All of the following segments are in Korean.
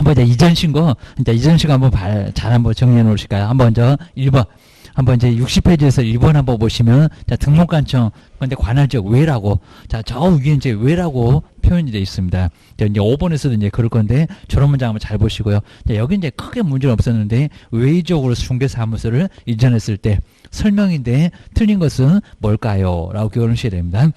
한번 이제 이전 신고, 이제 이전 신고 한번 잘 한번 정리해 놓으실까요? 한번 저 1번. 한번 이제 60페이지에서 1번 한번 보시면, 자, 등록관청, 근데 관할지역 외라고, 자, 저 위에 이제 외라고 표현이 되어 있습니다. 이제 5번에서도 이제 그럴 건데, 저런 문장 한번 잘 보시고요. 자, 여기 이제 크게 문제는 없었는데, 외의적으로 중개사무소를 이전했을 때, 설명인데, 틀린 것은 뭘까요? 라고 교훈하셔야 됩니다.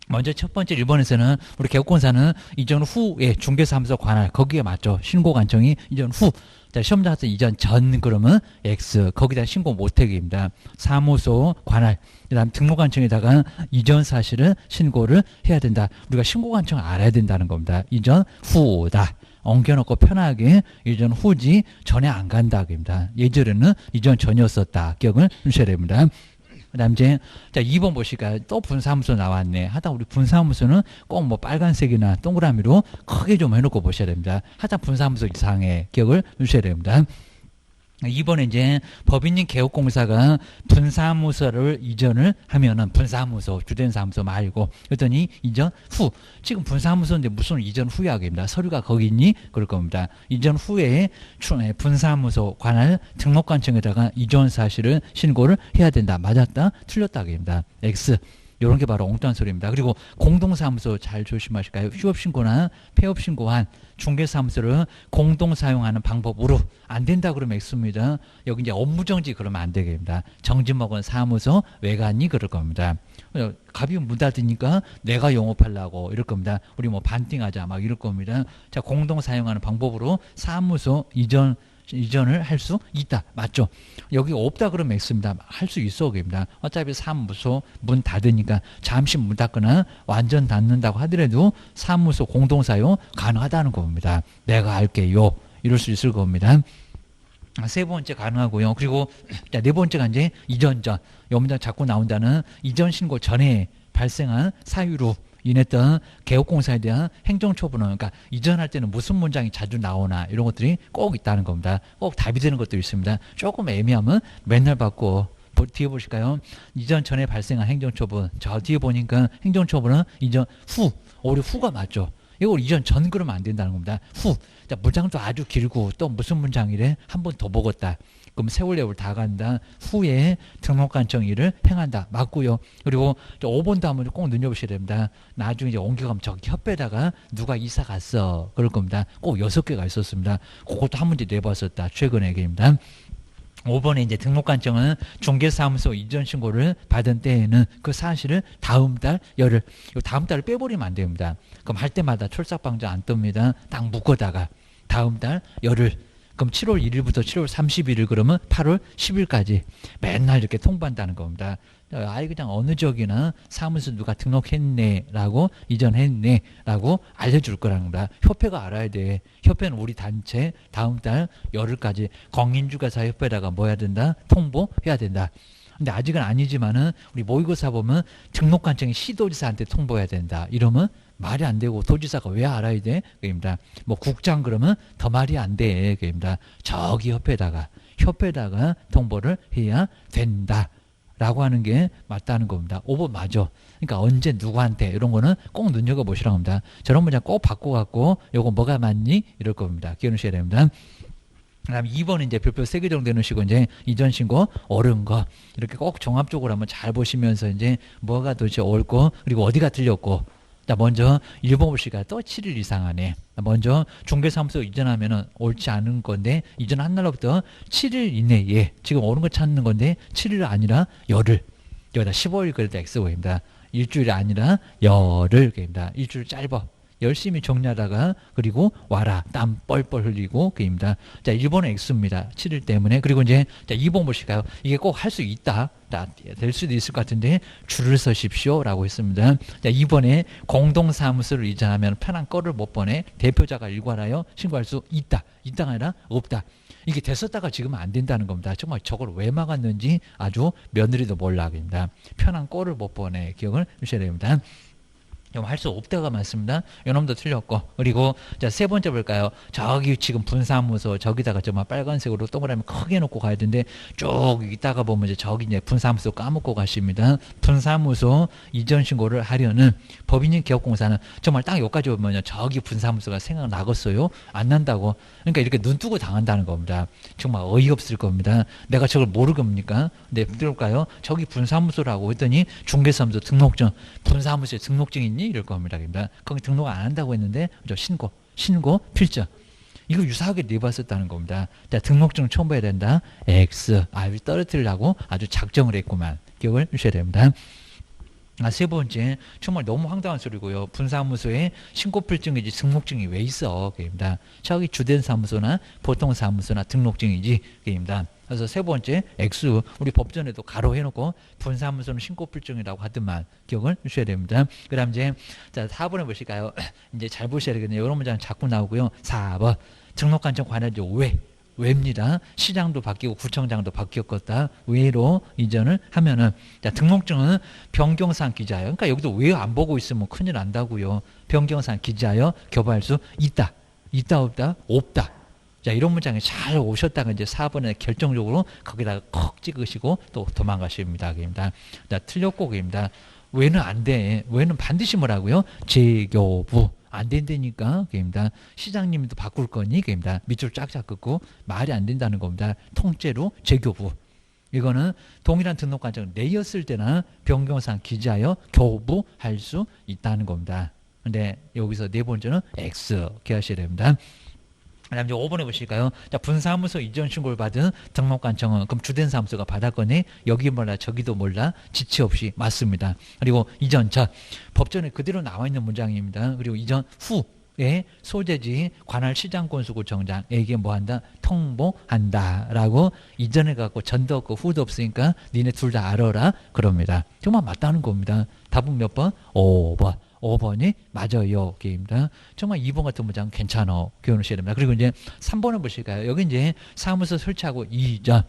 먼저 첫 번째 1번에서는 우리 개업공사는 이전 후에 중개사무소 관할 거기에 맞죠. 신고관청이 이전 후. 자, 시험장에서 이전 전 그러면 X 거기다 신고 못하기입니다. 사무소 관할 그다음 등록관청에다가 이전 사실은 신고를 해야 된다. 우리가 신고관청 알아야 된다는 겁니다. 이전 후다. 엉겨놓고 편하게 이전 후지 전에 안 간다입니다. 예전에는 이전 전이었었다. 기억을 하셔야 됩니다. 그 다음 이제, 자, 2번 보실까요? 또 분사무소 나왔네. 하다 우리 분사무소는 꼭 뭐 빨간색이나 동그라미로 크게 좀 해놓고 보셔야 됩니다. 하다 분사무소 이상의 기억을 주셔야 됩니다. 2번에 이제 법인인 개업공사가 분사무소를 이전을 하면은 분사무소, 주된 사무소 말고 그랬더니 이전 후. 지금 분사무소인데 무슨 이전 후약입니다. 서류가 거기 있니? 그럴 겁니다. 이전 후에 분사무소 관할 등록관청에다가 이전 사실을 신고를 해야 된다. 맞았다? 틀렸다입니다. X. 이런 게 바로 엉뚱한 소리입니다. 그리고 공동사무소 잘 조심하실까요? 휴업신고나 폐업신고한 중개사무소를 공동 사용하는 방법으로 안 된다 그러면 X입니다. 여기 이제 업무정지 그러면 안 되겠습니다. 정지 먹은 사무소 외관이 그럴 겁니다. 갑이 문 닫으니까 내가 영업하려고 이럴 겁니다. 우리 뭐 반띵하자 막 이럴 겁니다. 자, 공동 사용하는 방법으로 사무소 이전을 할 수 있다. 맞죠? 여기 없다 그러면 X입니다. 할 수 있어. 그입니다. 어차피 사무소 문 닫으니까 잠시 문 닫거나 완전 닫는다고 하더라도 사무소 공동사용 가능하다는 겁니다. 내가 할게요. 이럴 수 있을 겁니다. 세 번째 가능하고요. 그리고 자, 네 번째가 이제 이전 전. 이 문장 자꾸 나온다는 이전 신고 전에 발생한 사유로 인했던 개업공사에 대한 행정처분은 그러니까 이전할 때는 무슨 문장이 자주 나오나 이런 것들이 꼭 있다는 겁니다. 꼭 답이 되는 것도 있습니다. 조금 애매하면 맨날 받고 뒤에 보실까요? 이전 전에 발생한 행정처분. 저 뒤에 보니까 행정처분은 이전 후. 우리 후가 맞죠? 이걸 이전 전 그러면 안 된다는 겁니다. 후. 자, 문장도 아주 길고 또 무슨 문장이래? 한 번 더 보겠다. 그럼 세월레을 다 간다. 후에 등록관청 일을 행한다. 맞고요. 그리고 5번도 한번 꼭 눈여보셔야 됩니다. 나중에 이제 옮겨가면 저기 협회에다가 누가 이사 갔어. 그럴 겁니다. 꼭 6개가 있었습니다. 그것도 한 문제 내봤었다. 최근에 얘기입니다. 5번에 이제 등록관청은 중개사무소 이전 신고를 받은 때에는 그 사실을 다음 달 열흘, 다음 달을 빼버리면 안 됩니다. 그럼 할 때마다 출석방정 안 뜹니다. 딱 묶어다가 다음 달 열흘. 그럼 7월 1일부터 7월 31일 그러면 8월 10일까지 맨날 이렇게 통보한다는 겁니다. 아이 그냥 어느 적이나 사무소 누가 등록했네 라고 이전했네 라고 알려줄 거라는 겁니다. 협회가 알아야 돼. 협회는 우리 단체 다음 달 열흘까지 공인중개사협회에다가 뭐 해야 된다? 통보해야 된다. 근데 아직은 아니지만은 우리 모의고사 보면 등록관청이 시도지사한테 통보해야 된다. 이러면 말이 안 되고 도지사가 왜 알아야 돼? 그입니다. 뭐 국장 그러면 더 말이 안 돼. 그입니다. 저기 협회에다가 통보를 해야 된다. 라고 하는 게 맞다는 겁니다. 5번 맞아. 그러니까 언제 누구한테 이런 거는 꼭 눈여겨보시라고 합니다. 저런 문장 꼭 바꿔갖고 요거 뭐가 맞니? 이럴 겁니다. 기억하셔야 됩니다. 그 다음 2번은 이제 별표 3개 정도 넣으시고 이제 이전 신고 옳은 거 이렇게 꼭 종합적으로 한번 잘 보시면서 이제 뭐가 도대체 옳고 그리고 어디가 틀렸고 자, 먼저 1번 보시니까 또 7일 이상 안에 먼저 중개사무소 이전하면은 옳지 않은 건데 이전한 날로부터 7일 이내에 지금 옳은 거 찾는 건데 7일 아니라 열흘 여기다 15일 그래도 X고입니다. 일주일이 아니라 열흘 입니다. 일주일 짧아. 열심히 정리하다가 그리고 와라 땀 뻘뻘 흘리고 그입니다. 자, 1번은 X입니다. 7일 때문에. 그리고 이제 자, 2번 보실까요? 이게 꼭 할 수 있다. 될 수도 있을 것 같은데 줄을 서십시오 라고 했습니다. 자, 2번에 공동사무소를 이전하면 편한 거를 못 보내 대표자가 일괄하여 신고할 수 있다. 있다가 아니라 없다. 이게 됐었다가 지금은 안 된다는 겁니다. 정말 저걸 왜 막았는지 아주 며느리도 몰라 합니다. 편한 꼴을 못 보내 기억을 하셔야 됩니다. 좀 할 수 없다가 많습니다. 요놈도 틀렸고. 그리고 자, 세 번째 볼까요? 저기 지금 분사무소 저기다가 정말 빨간색으로 동그라미 크게 놓고 가야 되는데 쭉 있다가 보면 이제 저기 이제 분사무소 까먹고 가십니다. 분사무소 이전 신고를 하려는 법인인 기업공사는 정말 딱 여기까지 보면요. 저기 분사무소가 생각나겠어요? 안 난다고. 그러니까 이렇게 눈 뜨고 당한다는 겁니다. 정말 어이없을 겁니다. 내가 저걸 모르겠습니까? 네, 들을까요? 저기 분사무소라고 했더니 중개사무소 등록증, 분사무소에 등록증 있니? 이럴 겁니다. 거기 등록 안 한다고 했는데 신고 필적. 이거 유사하게 내봤었다는 겁니다. 자, 등록증 첨부해야 된다. X. 이걸 떨어뜨리려고 아주 작정을 했구만. 기억을 주셔야 됩니다. 세 번째, 정말 너무 황당한 소리고요. 분사무소에 신고필증이지 등록증이 왜 있어? 그입니다. 저기 주된 사무소나 보통 사무소나 등록증이지. 그입니다. 그래서 세 번째, X. 우리 법전에도 가로 해놓고 분사무소는 신고필증이라고 하더만 기억을 주셔야 됩니다. 그 다음 이제, 자, 4번에 보실까요? 이제 잘 보셔야 되겠네요. 이런 문장 자꾸 나오고요. 4번. 등록관청 관할지 왜입니다. 시장도 바뀌고 구청장도 바뀌었겠다. 왜로 이전을 하면은, 자, 등록증은 변경사항 기재하여, 그러니까 여기도 왜 안 보고 있으면 큰일 난다고요. 변경사항 기재하여 교부할 수 있다. 있다 없다? 없다. 자, 이런 문장이 잘 오셨다가 이제 4번에 결정적으로 거기다가 콕 찍으시고 또 도망가십니다. 그입니다. 자, 틀렸고 그입니다. 왜는 안 돼. 왜는 반드시 뭐라고요? 재교부. 안 된다니까. 그입니다. 시장님도 바꿀 거니. 그입니다. 밑줄 쫙쫙 긋고 말이 안 된다는 겁니다. 통째로 재교부. 이거는 동일한 등록관청 내였을 때나 변경사항 기재하여 교부할 수 있다는 겁니다. 근데 여기서 네 번째는 X 기하셔야 됩니다. 그 다음 이제 5번에 보실까요? 자, 분사무소 이전 신고를 받은 등록관청은 그럼 주된 사무소가 받았거니 여기 몰라 저기도 몰라 지체 없이 맞습니다. 그리고 이전 전 법전에 그대로 나와 있는 문장입니다. 그리고 이전 후에 소재지 관할 시장권수구청장에게 뭐한다? 통보한다라고 이전에 갖고 전도 없고 후도 없으니까 니네 둘 다 알아라 그럽니다. 정말 맞다는 겁니다. 답은 몇 번? 5번. 5번이 맞아요. 게임입니다. 정말 2번 같은 문장 괜찮아. 기억하셔야 됩니다. 그리고 이제 3번을 보실까요? 여기 이제 사무소 설치하고 이전.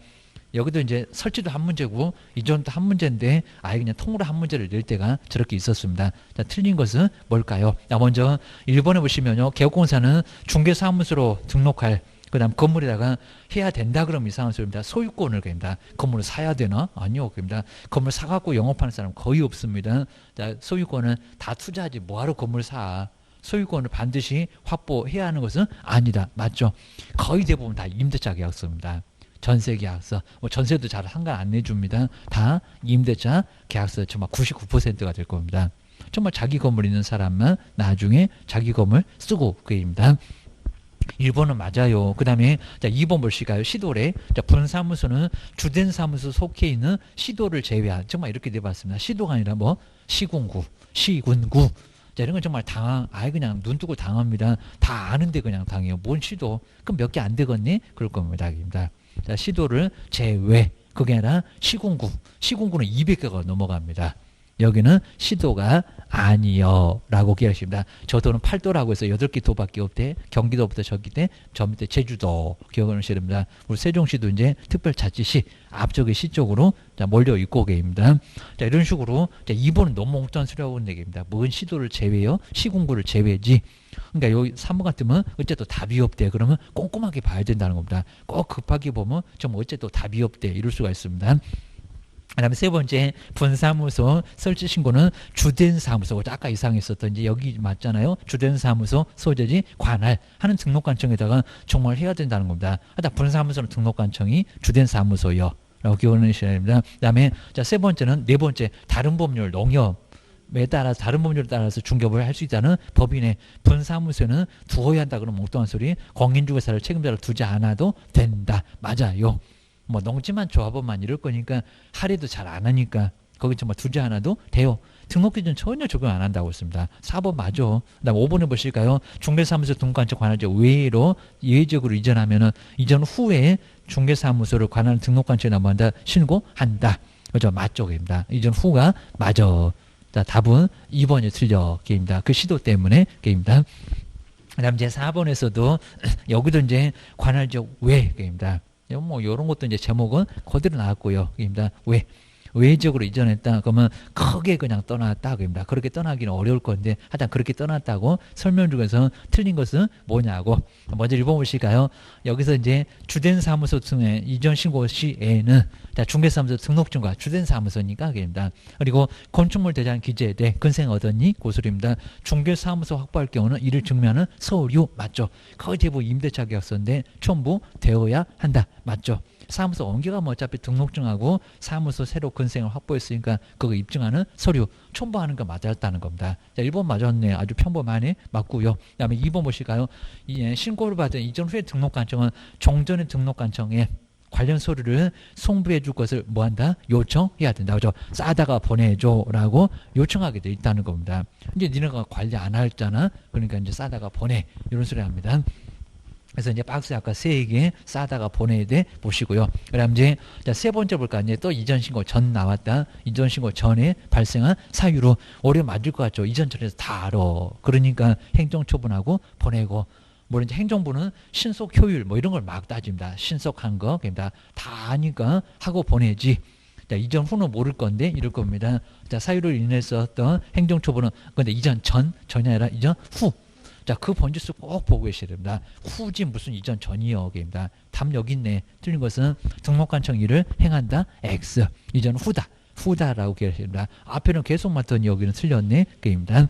여기도 이제 설치도 한 문제고 이전도 한 문제인데 아예 그냥 통으로 한 문제를 낼 때가 저렇게 있었습니다. 자, 틀린 것은 뭘까요? 자, 먼저 1번에 보시면요. 개업공사는 중개사무소로 등록할 그 다음 건물에다가 해야 된다 그러면 이상한 소리입니다. 소유권을 그립니다. 건물을 사야 되나? 아니요. 그립니다. 건물 사갖고 영업하는 사람 거의 없습니다. 자, 소유권은 다 투자하지 뭐하러 건물 사. 소유권을 반드시 확보해야 하는 것은 아니다. 맞죠? 거의 대부분 다 임대차 계약서입니다. 전세 계약서. 뭐 전세도 잘 상관 안 내줍니다. 다 임대차 계약서 정말 99%가 될 겁니다. 정말 자기 건물 있는 사람만 나중에 자기 건물 쓰고 그입니다. 1번은 맞아요. 그 다음에 2번 보실까요? 시도래. 자, 분사무소는 주된 사무소 속해 있는 시도를 제외한 정말 이렇게 내봤습니다. 시도가 아니라 뭐 시군구, 시군구. 자, 이런 건 정말 아예 그냥 눈 뜨고 당합니다. 다 아는데 그냥 당해요. 뭔 시도? 그럼 몇 개 안 되겠니? 그럴 겁니다. 자, 시도를 제외. 그게 아니라 시군구. 시군구는 200개가 넘어갑니다. 여기는 시도가 아니요 라고 기억하십니다. 저도는 8도라고 해서 8개 도밖에 없대. 경기도부터 저기 때 저 밑에 제주도 기억하셔야 됩니다. 우리 세종시도 이제 특별자치시 앞쪽에 시 쪽으로 자, 몰려 있고 계입니다. 자, 이런 식으로 자, 2번은 너무 엉뚱한 소리하고 있는 얘기입니다. 뭔 시도를 제외요? 시군구를 제외지. 그러니까 여기 3번 같으면 어쨌든 답이 없대. 그러면 꼼꼼하게 봐야 된다는 겁니다. 꼭 급하게 보면 좀 어쨌든 답이 없대. 이럴 수가 있습니다. 그 다음에 세 번째, 분사무소 설치 신고는 주된 사무소. 아까 이상했었던 이제 여기 맞잖아요. 주된 사무소 소재지 관할 하는 등록관청에다가 정말 해야 된다는 겁니다. 하다 분사무소는 등록관청이 주된 사무소요. 라고 기억하셔야 됩니다. 그 다음에 자, 세 번째는 네 번째, 다른 법률 농협에 따라서 다른 법률에 따라서 중개업을 할 수 있다는 법인의 분사무소는 두어야 한다. 그러면 엉뚱한 소리. 공인중개사를 책임자로 두지 않아도 된다. 맞아요. 뭐 농지만 조합원만 이럴 거니까 할애도 잘 안 하니까 거기 정말 두지 않아도 돼요. 등록 기준 전혀 적용 안 한다고 했습니다. 4번 맞아. 그다음 5번에 보실까요? 중개사무소 등록관청 관할자 외로 예외적으로 이전하면은 이전 후에 중개사무소를 관할 등록관청에 넘어간다 신고한다. 그죠? 맞죠, 입니다. 이전 후가 맞아. 자, 답은 2번이 틀려. 게입니다. 그 시도 때문에 게입니다. 그다음 이제 4번에서도 여기도 이제 관할적 외 게입니다. 뭐 이런 것도 이제 제목은 그대로 나왔고요. 입니다. 외 지역으로 이전했다. 그러면 크게 그냥 떠났다. 그럽니다. 그렇게 떠나기는 어려울 건데 하여튼 그렇게 떠났다고 설명 중에서 틀린 것은 뭐냐고. 먼저 읽어보실까요? 여기서 이제 주된 사무소 등의 이전 신고 시에는 중개사무소 등록증과 주된 사무소니까 그럽니다. 그리고 건축물 대장 기재에 대해 근생 얻었니? 고소리입니다. 중개사무소 확보할 경우는 이를 증명하는 서류 맞죠? 거의 대부분 임대차 계약서인데 첨부되어야 한다. 맞죠? 사무소 옮겨가면 어차피 등록증하고 사무소 새로 근생을 확보했으니까 그거 입증하는 서류 첨부하는 거 맞았다는 겁니다. 자, 1번 맞았네. 아주 평범하네. 맞고요. 그 다음에 2번 보실까요? 신고를 받은 이전 후에 등록관청은 종전의 등록관청에 관련 서류를 송부해 줄 것을 뭐한다? 요청해야 된다. 그죠? 싸다가 보내줘라고 요청하게 돼 있다는 겁니다. 이제 니네가 관리 안 했잖아. 그러니까 이제 싸다가 보내. 이런 소리 합니다. 그래서 이제 박스에 아까 3개 싸다가 보내야 돼 보시고요. 그다음 이제 세 번째 볼까? 이제 또 이전 신고 전 나왔다. 이전 신고 전에 발생한 사유로 오래 맞을 것 같죠. 이전 전에서 다 알아. 그러니까 행정 처분하고 보내고. 뭐 이제 행정부는 신속 효율 뭐 이런 걸 막 따집니다. 신속한 거, 그러니까 다 아니까 하고 보내지. 자, 이전 후는 모를 건데 이럴 겁니다. 자, 사유로 인해서 어떤 행정 처분은 근데 이전 전이 아니라 이전 후. 자, 그 번지수 꼭 보고 계셔야 됩니다. 후지 무슨 이전 전이요. 입니다. 답 여기 있네. 틀린 것은 등록관청 일을 행한다. X. 이전 후다. 후다라고 계셔야 됩니다. 앞에는 계속 맞더니 여기는 틀렸네. 그입니다.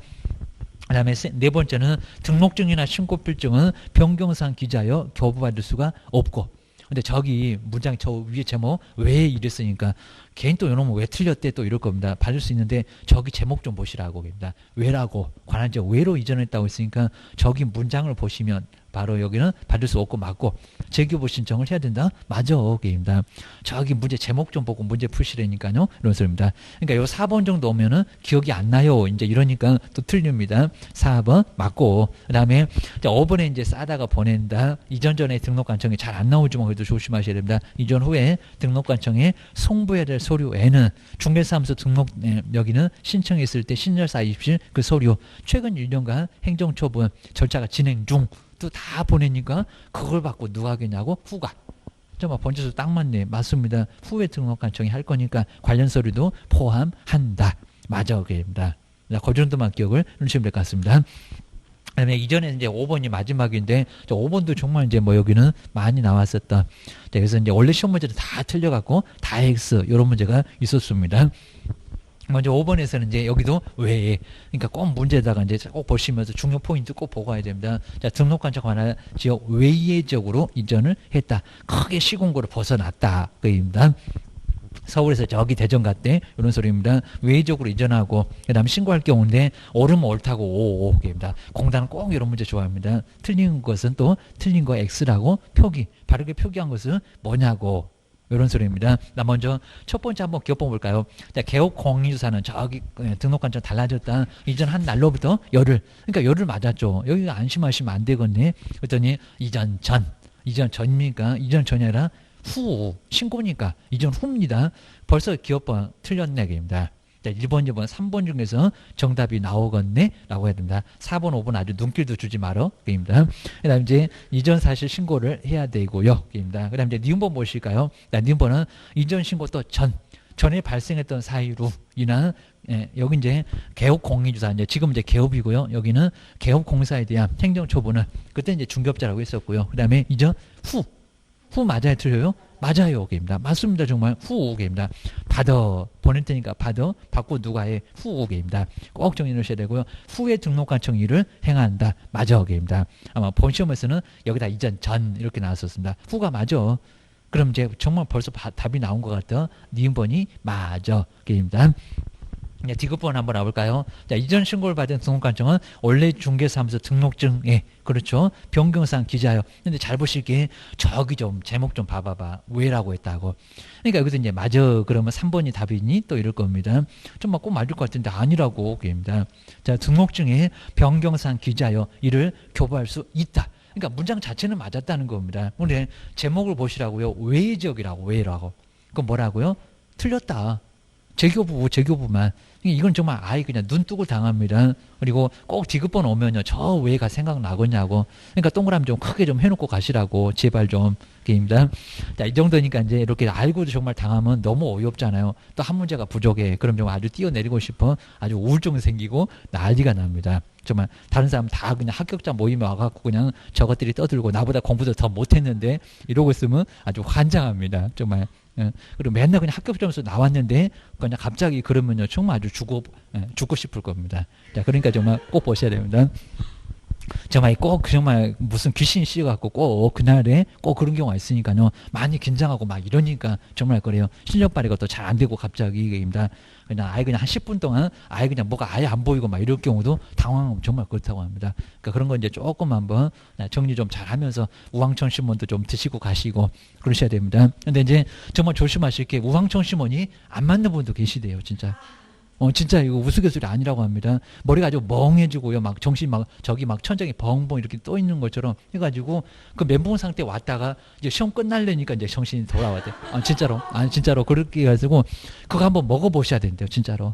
그 다음에 네 번째는 등록증이나 신고필증은 변경상 기자여 교부받을 수가 없고. 근데 저기 문장 저 위에 제목 왜 이랬으니까 개인 또 이놈은 왜 틀렸대 또 이럴 겁니다. 받을 수 있는데 저기 제목 좀 보시라고 합니다. 왜라고 관한 지역 왜로 이전했다고 했으니까 저기 문장을 보시면 바로 여기는 받을 수 없고 맞고 재교부 신청을 해야 된다. 맞아. 게임다. 저기 문제 제목 좀 보고 문제 푸시라니까요. 이런 소리입니다. 그러니까 요 4번 정도 오면은 기억이 안 나요. 이제 이러니까 또 틀립니다. 4번 맞고 그다음에 5번에 이제 싸다가 보낸다. 이전 전에 등록관청에 잘 안 나오지만 그래도 조심하셔야 됩니다. 이전 후에 등록관청에 송부해야 될 서류에는 중개사무소 등록 여기는 신청했을 때 신열사 입실 그 서류 최근 1년간 행정처분 절차가 진행 중 또 다 보내니까 그걸 받고 누가 하겠냐고 후가 정말 번지수 딱 맞네. 맞습니다. 후에 등록관청이 할 거니까 관련 서류도 포함한다. 맞아. 그입니다. 그 정도만 기억을 해주시면 될 것 같습니다. 그다음에 이전에 이제 5번이 마지막인데 5번도 정말 이제 뭐 여기는 많이 나왔었다. 그래서 이제 원래 시험 문제도 다 틀려갖고 다 X 이런 문제가 있었습니다. 먼저 5번에서는 이제 여기도 왜 그러니까 꼭 문제에다가 이제 꼭 보시면서 중요 포인트 꼭 보고 가야 됩니다. 자, 등록관청 관할 지역 외의 지역으로 이전을 했다. 크게 시공구를 벗어났다. 그입니다. 서울에서 저기 대전 갔대 이런 소리입니다. 외의적으로 이전하고 그다음에 신고할 경우인데 옳으면 옳다고 오입니다. 공단은 꼭 이런 문제 좋아합니다. 틀린 것은 또 틀린 거 X라고 표기 바르게 표기한 것은 뭐냐고 이런 소리입니다. 나 먼저 첫 번째 한번 기억 볼까요? 자, 개업 공인주사는 저기 등록관청 달라졌다. 이전 한 날로부터 열흘. 그러니까 열흘 맞았죠. 여기 안심하시면 안 되겠네. 그랬더니 이전 전입니까? 이전 전이 아니라 후 신고니까 이전 후입니다. 벌써 기업번 틀렸네 입니다. 자, 1번, 2번, 3번 중에서 정답이 나오겠네 라고 해야 됩니다. 4번, 5번 아주 눈길도 주지 말어 입니다. 그 다음 이제 이전 사실 신고를 해야 되고요 입니다. 그 다음 이제 니은번 보실까요? 니은번은 이전 신고 또 전에 발생했던 사유로 인한 여기 이제 개업 공인주사 이제 지금 이제 개업이고요. 여기는 개업 공사에 대한 행정 처분은 그때 이제 중개업자라고 했었고요. 그 다음에 이전 후 맞아요? 틀려요? 맞아요. 오케이입니다. 맞습니다. 정말 후 오케이입니다. 보낼 테니까 받고 누가 해? 후 오케이입니다. 꼭 정리해 놓으셔야 되고요. 후에 등록관청 일을 행한다. 맞아. 오케이입니다. 아마 본 시험에서는 여기다 이전 전 이렇게 나왔었습니다. 후가 맞아. 그럼 이제 정말 벌써 답이 나온 것 같아. 니은번이 맞아. 오케이입니다. 디귿번 한번 나볼까요? 자, 이전 신고를 받은 등록관청은 원래 중개사무소 등록증에 그렇죠. 변경상 기자요. 근데 잘 보실게 저기 좀 제목 좀 봐봐봐. 왜라고 했다고. 그러니까 여기서 이제 맞아 그러면 3번이 답이니 또 이럴 겁니다. 좀 막 꼭 맞을 것 같은데 아니라고 그입니다. 자, 등록증에 변경상 기자요. 이를 교부할 수 있다. 그러니까 문장 자체는 맞았다는 겁니다. 근데 제목을 보시라고요. 외의 지역이라고 왜라고. 그건 뭐라고요? 틀렸다. 재교부만. 이건 정말 아예 그냥 눈 뜨고 당합니다. 그리고 꼭 디귿번 오면요. 저 외가 생각나겠냐고. 그러니까 동그라미 좀 크게 좀 해놓고 가시라고. 제발 좀. 입니다. 자, 이 정도니까 이제 이렇게 알고도 정말 당하면 너무 어이없잖아요. 또 한 문제가 부족해. 그럼 좀 아주 뛰어내리고 싶어. 아주 우울증이 생기고 난리가 납니다. 정말 다른 사람 다 그냥 합격자 모임에 와갖고 그냥 저것들이 떠들고 나보다 공부도 더 못했는데 이러고 있으면 아주 환장합니다. 정말. 그리고 맨날 그냥 합격 점수 나왔는데 그냥 갑자기 그러면요 정말 아주 죽고 싶을 겁니다. 자, 그러니까 정말 꼭 보셔야 됩니다. 정말 꼭 정말 무슨 귀신 씌워갖고 꼭 그날에 꼭 그런 경우가 있으니까요 많이 긴장하고 막 이러니까 정말 그래요. 실력 발휘가 또 잘 안 되고 갑자기 이게입니다. 그냥 아예 그냥 한 10분 동안 아예 그냥 뭐가 아예 안 보이고 막 이럴 경우도 당황하면 정말 그렇다고 합니다. 그러니까 그런 거 이제 조금 한번 정리 좀 잘 하면서 우황청 신문도 좀 드시고 가시고 그러셔야 됩니다. 근데 이제 정말 조심하실 게 우황청 신문이 안 맞는 분도 계시대요, 진짜. 진짜 이거 우스갯소리 아니라고 합니다. 머리가 아주 멍해지고요. 막 정신 막 저기 막 천장에 벙벙 이렇게 떠 있는 것처럼 해가지고 그 멘붕 상태 왔다가 이제 시험 끝날려니까 이제 정신이 돌아왔대. 진짜로. 진짜로 그렇게 해가지고 그거 한번 먹어보셔야 된대요. 진짜로.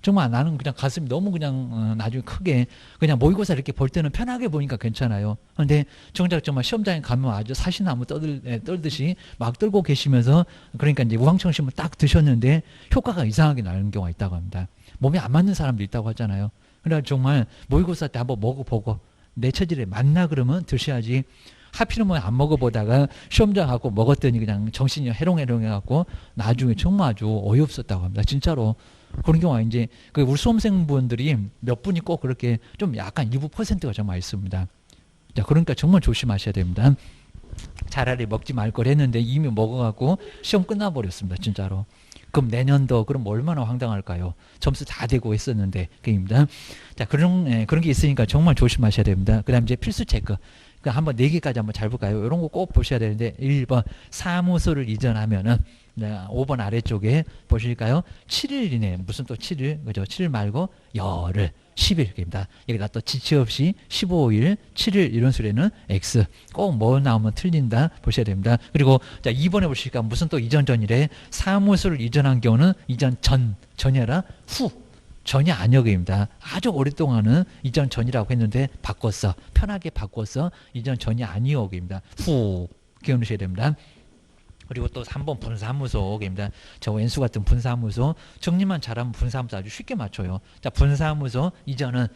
정말 나는 그냥 가슴이 너무 그냥 나중에 크게 그냥 모의고사 이렇게 볼 때는 편하게 보니까 괜찮아요. 근데 정작 정말 시험장에 가면 아주 사시나무 떨듯이 막 떨고 계시면서 그러니까 이제 우황청심을 딱 드셨는데 효과가 이상하게 나는 경우가 있다고 합니다. 몸에 안 맞는 사람도 있다고 하잖아요. 그래서 정말 모의고사 때 한번 먹어보고 내 체질에 맞나 그러면 드셔야지. 하필이면 안 먹어보다가 시험장 갖고 먹었더니 그냥 정신이 해롱해롱해갖고 나중에 정말 아주 어이없었다고 합니다. 진짜로. 그런 경우가 이제 우리 수험생분들이 몇 분이 꼭 그렇게 좀 약간 일부 퍼센트가 정말 있습니다. 자, 그러니까 정말 조심하셔야 됩니다. 차라리 먹지 말 걸 했는데 이미 먹어갖고 시험 끝나버렸습니다. 진짜로. 그럼 내년도 그럼 얼마나 황당할까요? 점수 다 되고 있었는데 그입니다. 자, 그런 게 있으니까 정말 조심하셔야 됩니다. 그다음 이제 필수 체크. 한번 4개까지 한번 잘 볼까요? 이런 거 꼭 보셔야 되는데 1번 사무소를 이전하면은 5번 아래쪽에 보실까요? 7일 이내 무슨 또 7일 그죠? 7일 말고 열흘 10일입니다. 여기다 또 지체 없이 15일 7일 이런 수레는 X 꼭 뭐 나오면 틀린다 보셔야 됩니다. 그리고 자 2번에 보실까 무슨 또 이전 전이래 사무소를 이전한 경우는 이전 전이 아니라 후 전이 아니어입니다. 아주 오랫동안은 이전 전이라고 했는데 바꿨어. 편하게 바꿨어. 이전 전이 아니어입니다. 후 기억하셔야 됩니다. 그리고 또 3번 분사무소입니다. 저 왼수 같은 분사무소 정리만 잘하면 분사무소 아주 쉽게 맞춰요. 자 분사무소 이전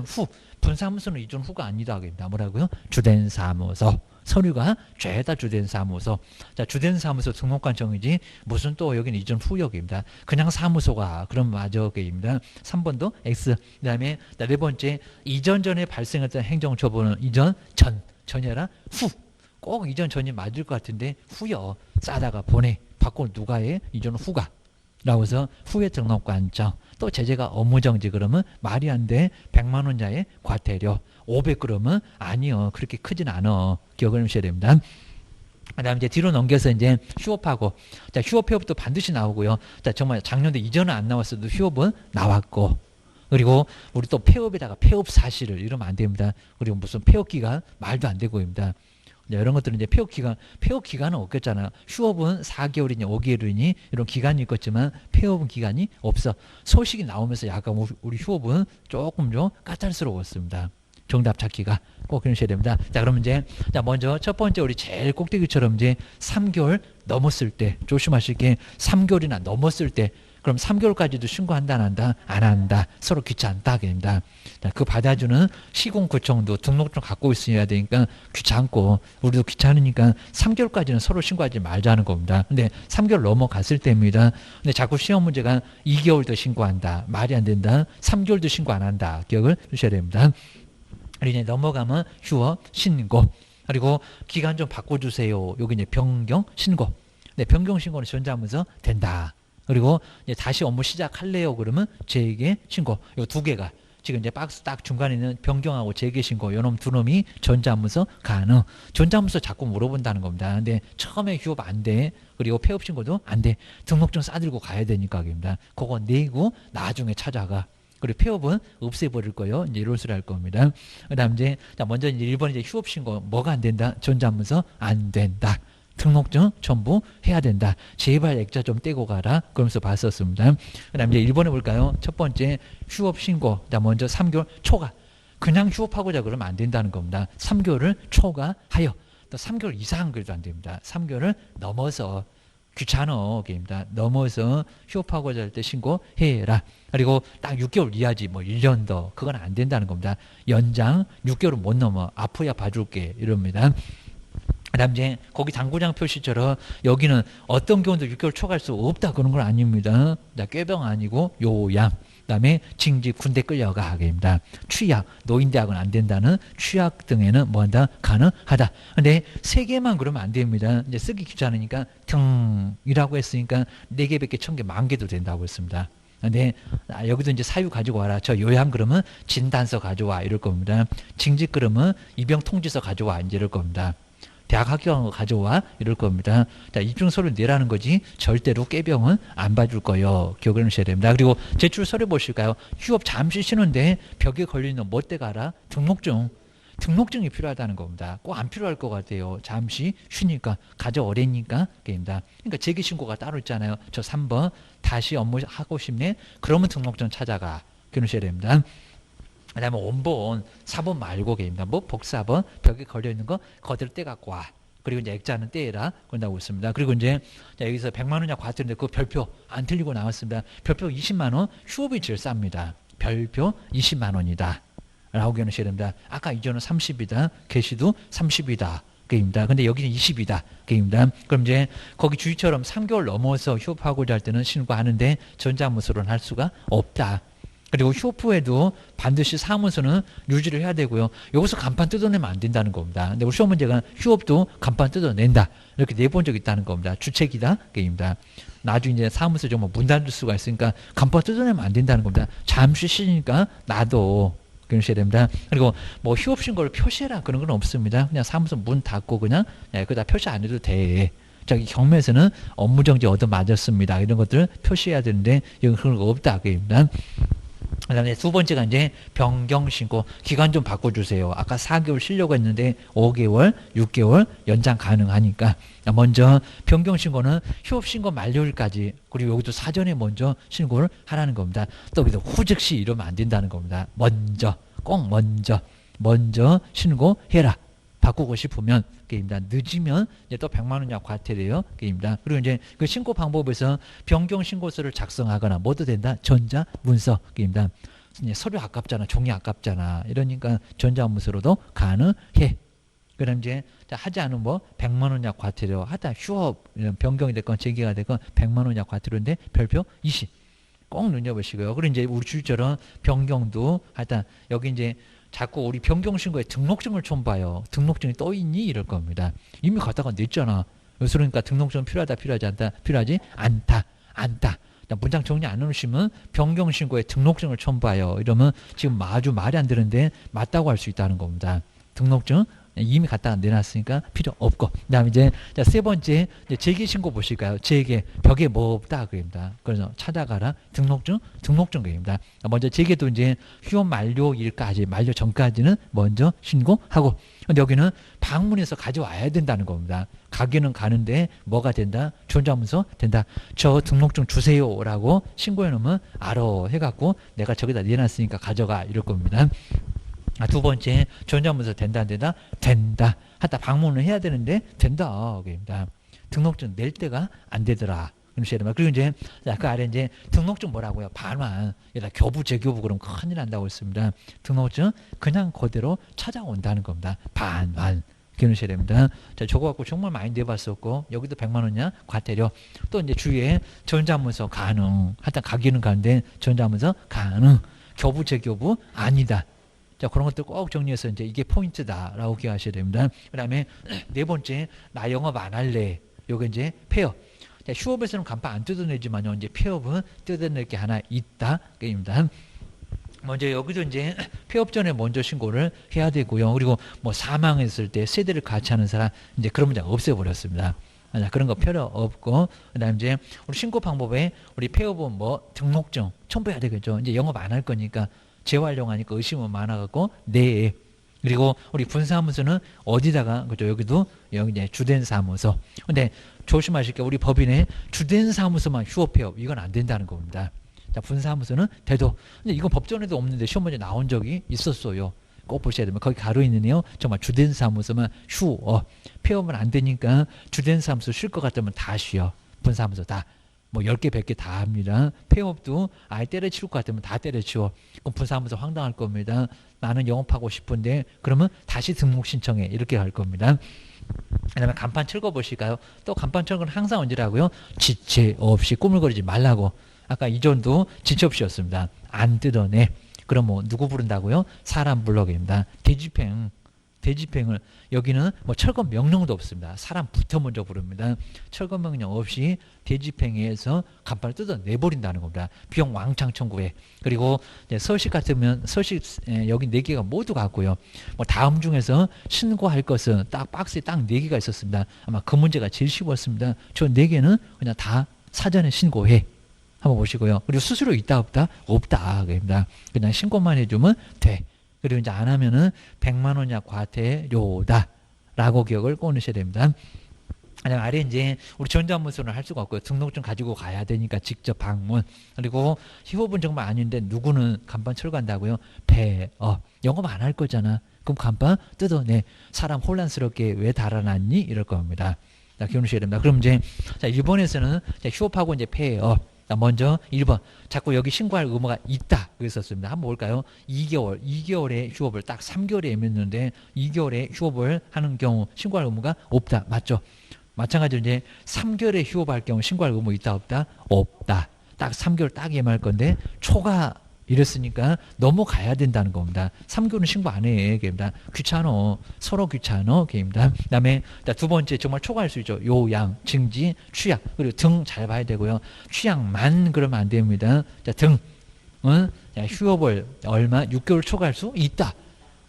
후 분사무소는 이전 후가 아니다. 뭐라고요? 주된 사무소. 서류가 죄다 주된 사무소. 자, 주된 사무소 등록관 정의지 무슨 또 여기는 이전 후역입니다. 그냥 사무소가 그럼 맞아입니다. 3번도 X. 그다음에 4번째 이전 전에 발생했던 행정처분은 이전 전이 아니라 후. 꼭 이전 전이 맞을 것 같은데 후요. 싸다가 보내. 바꿔 누가 해? 이전 후가. 라고 해서 후에 등록관청. 또 제재가 업무정지 그러면 말이 안 돼. 100만 원자의 과태료. 500 그러면 아니요. 그렇게 크진 않아. 기억을 하셔야 됩니다. 그 다음에 이제 뒤로 넘겨서 이제 휴업하고. 자, 휴업 폐업도 반드시 나오고요. 자, 정말 작년도 이전은 안 나왔어도 휴업은 나왔고. 그리고 우리 또 폐업에다가 폐업 사실을 이러면 안 됩니다. 그리고 무슨 폐업 기간 말도 안 되고입니다. 이런 것들은 이제 폐업 기간은 없겠잖아요. 휴업은 4개월이니 5개월이니 이런 기간이 있겠지만 폐업은 기간이 없어. 소식이 나오면서 약간 우리 휴업은 조금 좀 까탈스러웠습니다. 정답 찾기가 꼭 그러셔야 됩니다. 자, 그러면 이제 먼저 첫 번째 우리 제일 꼭대기처럼 이제 3개월 넘었을 때 조심하실 게 3개월이나 넘었을 때 그럼 3개월까지도 신고한다 안 한다? 안 한다. 서로 귀찮다. 그입니다. 그 받아주는 시공구청도 등록증 갖고 있어야 되니까 귀찮고 우리도 귀찮으니까 3개월까지는 서로 신고하지 말자는 겁니다. 근데 3개월 넘어갔을 때입니다. 근데 자꾸 시험 문제가 2개월도 신고한다. 말이 안 된다. 3개월도 신고 안 한다. 기억을 주셔야 됩니다. 그리고 이제 넘어가면 휴업 신고 그리고 기간 좀 바꿔주세요. 여기 이제 변경 신고. 네, 변경 신고는 전자하면서 된다. 그리고 이제 다시 업무 시작할래요. 그러면 재개 신고. 요 2개가 지금 이제 박스 딱 중간에 있는 변경하고 재개 신고 요놈 2놈이 전자문서 가능. 전자문서 자꾸 물어본다는 겁니다. 근데 처음에 휴업 안 돼. 그리고 폐업 신고도 안 돼. 등록증 싸들고 가야 되니까 입니다. 그거 내고 나중에 찾아가. 그리고 폐업은 없애버릴 거예요. 이제 이런 소리 할 겁니다. 그 다음 이제 먼저 이제 1번 이제 휴업 신고 뭐가 안 된다? 전자문서 안 된다. 등록증 첨부해야 된다. 제발 액자 좀 떼고 가라. 그러면서 봤었습니다. 그 다음에 이제 1번에 볼까요? 첫 번째 휴업 신고. 자, 먼저 3개월 초과. 그냥 휴업하고자 그러면 안 된다는 겁니다. 3개월을 초과하여. 또 3개월 이상 그래도 안 됩니다. 3개월을 넘어서 귀찮어. 게임이다. 넘어서 휴업하고자 할 때 신고해라. 그리고 딱 6개월 이하지 뭐 1년 더. 그건 안 된다는 겁니다. 연장 6개월은 못 넘어. 아프야 봐줄게. 이럽니다. 그 다음 이제 거기 당구장 표시처럼 여기는 어떤 경우도 6개월 초과할 수 없다 그런 건 아닙니다. 꾀병 아니고 요양. 그 다음에 징집 군대 끌려가 하게입니다. 취약, 노인대학은 안 된다는 취약 등에는 뭐한다? 가능하다. 근데 세 개만 그러면 안 됩니다. 이제 쓰기 귀찮으니까 등이라고 했으니까 4개, 100개, 1000개, 10,000개도 된다고 했습니다. 근데 여기도 이제 사유 가지고 와라. 저 요양 그러면 진단서 가져와 이럴 겁니다. 징집 그러면 입영 통지서 가져와 이제 이럴 겁니다. 대학 합격한 거 가져와 이럴 겁니다. 자, 입증 서류 내라는 거지 절대로 꾀병은 안 봐줄 거요. 기억을 하셔야 됩니다. 그리고 제출 서류 보실까요? 휴업 잠시 쉬는데 벽에 걸리는 뭐 때 가라? 등록증. 등록증이 필요하다는 겁니다. 꼭 안 필요할 것 같아요. 잠시 쉬니까 가져오래니까 게임다. 그러니까 재개 신고가 따로 있잖아요. 저 3번 다시 업무 하고 싶네. 그러면 등록증 찾아가. 기억하셔야 됩니다. 그 다음에 원본 4번 말고 게임다. 뭐 복사번 벽에 걸려있는 거 거대로 떼갖고 와. 그리고 이제 액자는 떼라. 그런다고 있습니다. 그리고 이제 여기서 100만 원이냐 과태료인데 그 별표 안 틀리고 나왔습니다. 별표 20만 원 휴업이 제일 쌉니다. 별표 20만 원이다. 라고 기억하셔야 됩니다. 아까 이전은 30이다. 게시도 30이다. 게임입니다. 근데 여기는 20이다. 게임입니다. 그럼 이제 거기 주의처럼 3개월 넘어서 휴업하고자 할 때는 신고하는데 전자문서로는 할 수가 없다. 그리고 휴업 후에도 반드시 사무소는 유지를 해야 되고요. 여기서 간판 뜯어내면 안 된다는 겁니다. 근데 우리 시험 문제가 휴업도 간판 뜯어낸다. 이렇게 내본 적이 있다는 겁니다. 주책이다. 게임입니다. 나중에 이제 사무소 정말 문 닫을 수가 있으니까 간판 뜯어내면 안 된다는 겁니다. 잠시 쉬니까 나도 그러셔야 됩니다. 그리고 뭐 휴업 신고를 표시해라 그런 건 없습니다. 그냥 사무소 문 닫고 그냥 그다 표시 안 해도 돼. 저기 경매에서는 업무정지 얻어 맞았습니다. 이런 것들을 표시해야 되는데 여기 그런 거 없다. 게임입니다. 그 다음에 두 번째가 이제 변경신고 기간 좀 바꿔주세요. 아까 4개월 쉬려고 했는데 5개월, 6개월 연장 가능하니까 먼저 변경신고는 휴업신고 만료일까지 그리고 여기도 사전에 먼저 신고를 하라는 겁니다. 또 여기서 후즉시 이러면 안 된다는 겁니다. 먼저 꼭 먼저 신고해라. 바꾸고 싶으면 게임입니다. 늦으면 이제 또 100만 원 이하 과태료예요. 게임입니다. 그리고 이제 그 신고 방법에서 변경 신고서를 작성하거나 뭐도 된다. 전자 문서 게임입니다. 서류 아깝잖아. 종이 아깝잖아. 이러니까 전자 문서로도 가능해. 그다음 이제 하지 않으면 뭐 100만 원 이하 과태료 하다 휴업 변경이 됐건 재개가 됐건 100만 원 이하 과태료인데 별표 20. 꼭 눈여보시고요. 그리고 이제 우리 주처럼 변경도 하여튼 여기 이제 자꾸 우리 변경신고에 등록증을 첨부해요. 등록증이 떠 있니? 이럴 겁니다. 이미 갖다가 냈잖아. 그러니까 등록증은 필요하다, 필요하지 않다, 필요하지 않다. 문장 정리 안 해놓으시면 변경신고에 등록증을 첨부해요. 이러면 지금 아주 말이 안 되는데 맞다고 할 수 있다는 겁니다. 등록증 이미 갖다가 내놨으니까 필요 없고. 그 다음에 이제 세 번째 재개 신고 보실까요? 재개 벽에 뭐 없다 그입니다. 그래서 찾아가라. 등록증 그입니다. 먼저 재개도 이제 휴업 만료일까지 만료 전까지는 먼저 신고하고. 근데 여기는 방문해서 가져와야 된다는 겁니다. 가기는 가는데 뭐가 된다? 전자문서 된다. 저 등록증 주세요라고 신고해 놓으면 알아 해갖고 내가 저기다 내놨으니까 가져가 이럴 겁니다. 두 번째 전자문서 된다 안 된다? 된다. 하다 방문을 해야 되는데 된다. 그입니다. 등록증 낼 때가 안 되더라. 그리고 이제 그 아래 이제 등록증 뭐라고요? 반환. 얘다 교부 재교부 그러면 큰일 난다고 했습니다. 등록증 그냥 그대로 찾아온다는 겁니다. 반환. 기억하셔야 됩니다. 자, 저거 갖고 정말 많이 내봤었고 여기도 100만 원이냐 과태료. 또 이제 주위에 전자문서 가능. 하여튼 가기는 가는데 전자문서 가능. 교부 재교부 아니다. 자, 그런 것들 꼭 정리해서 이제 이게 포인트다라고 기억하셔야 됩니다. 그 다음에 네 번째, 나 영업 안 할래. 요게 이제 폐업. 자, 휴업에서는 간판 안 뜯어내지만요. 이제 폐업은 뜯어낼 게 하나 있다. 게임입니다. 먼저 여기도 이제 폐업 전에 먼저 신고를 해야 되고요. 그리고 뭐 사망했을 때 세대를 같이 하는 사람 이제 그런 문제 없애버렸습니다. 그런 거 필요 없고, 그 다음에 이제 우리 신고 방법에 우리 폐업은 뭐 등록증 첨부해야 되겠죠. 이제 영업 안 할 거니까 재활용하니까 의심은 많아갖고 네. 그리고 우리 분사무소는 어디다가 그죠? 여기도 여기 이제 주된 사무소. 근데 조심하실 게 우리 법인에 주된 사무소만 휴업 폐업 이건 안 된다는 겁니다. 자, 분사무소는 돼도 근데 이건 법전에도 없는데 시험 문제 나온 적이 있었어요. 꼭 보셔야 됩니다. 거기 가로 있는데요. 정말 주된 사무소만 휴업 폐업은 안 되니까 주된 사무소 쉴 것 같으면 다 쉬어. 분사무소 다. 뭐 10개, 100개 다 합니다. 폐업도 아예 때려치울 것 같으면 다 때려치워. 그럼 분사무소 황당할 겁니다. 나는 영업하고 싶은데 그러면 다시 등록 신청해. 이렇게 할 겁니다. 그 다음에 간판 철거 보실까요? 또 간판 철거는 항상 언제라고요? 지체 없이 꾸물거리지 말라고. 아까 이전도 지체 없이였습니다. 안 뜯어내. 그럼 뭐 누구 부른다고요? 사람 불러입니다. 대집행을 여기는 뭐 철거 명령도 없습니다. 사람부터 먼저 부릅니다. 철거 명령 없이 대집행해서 간판을 뜯어내버린다는 겁니다. 비용 왕창 청구해. 그리고 서식 같으면 서식 여기 4개가 모두 같고요. 뭐 다음 중에서 신고할 것은 딱 박스에 딱 4개가 있었습니다. 아마 그 문제가 제일 쉬웠습니다. 저 4개는 그냥 다 사전에 신고해. 한번 보시고요. 그리고 수수료 있다 없다? 없다. 그냥 신고만 해주면 돼. 그리고 이제 안 하면은 100만 원 이하 과태료다. 라고 기억을 꺼내셔야 됩니다. 그냥 아래 이제 우리 전자문서는 할 수가 없고요. 등록증 가지고 가야 되니까 직접 방문. 그리고 휴업은 정말 아닌데 누구는 간판 철거한다고요? 폐업. 영업 안 할 거잖아. 그럼 간판 뜯어내. 사람 혼란스럽게 왜 달아놨니? 이럴 겁니다. 자, 기억하셔야 됩니다. 그럼 이제 자, 일본에서는 휴업하고 이제 폐업. 자, 먼저 1번. 자꾸 여기 신고할 의무가 있다. 여기 썼습니다. 한번 볼까요? 2개월의 휴업을 딱 3개월에 애매했는데 2개월의 휴업을 하는 경우 신고할 의무가 없다. 맞죠? 마찬가지로 이제 3개월에 휴업할 경우 신고할 의무 있다 없다? 없다. 딱 3개월 딱 예매할 건데 초과 이랬으니까 넘어가야 된다는 겁니다. 3개월은 신고 안 해. 걔입니다. 귀찮어. 서로 귀찮어. 걔입니다. 그 다음에 두 번째 정말 초과할 수 있죠. 요양, 증지, 취약. 그리고 등 잘 봐야 되고요. 취약만 그러면 안 됩니다. 자, 등. 휴업을 얼마? 6개월 초과할 수 있다.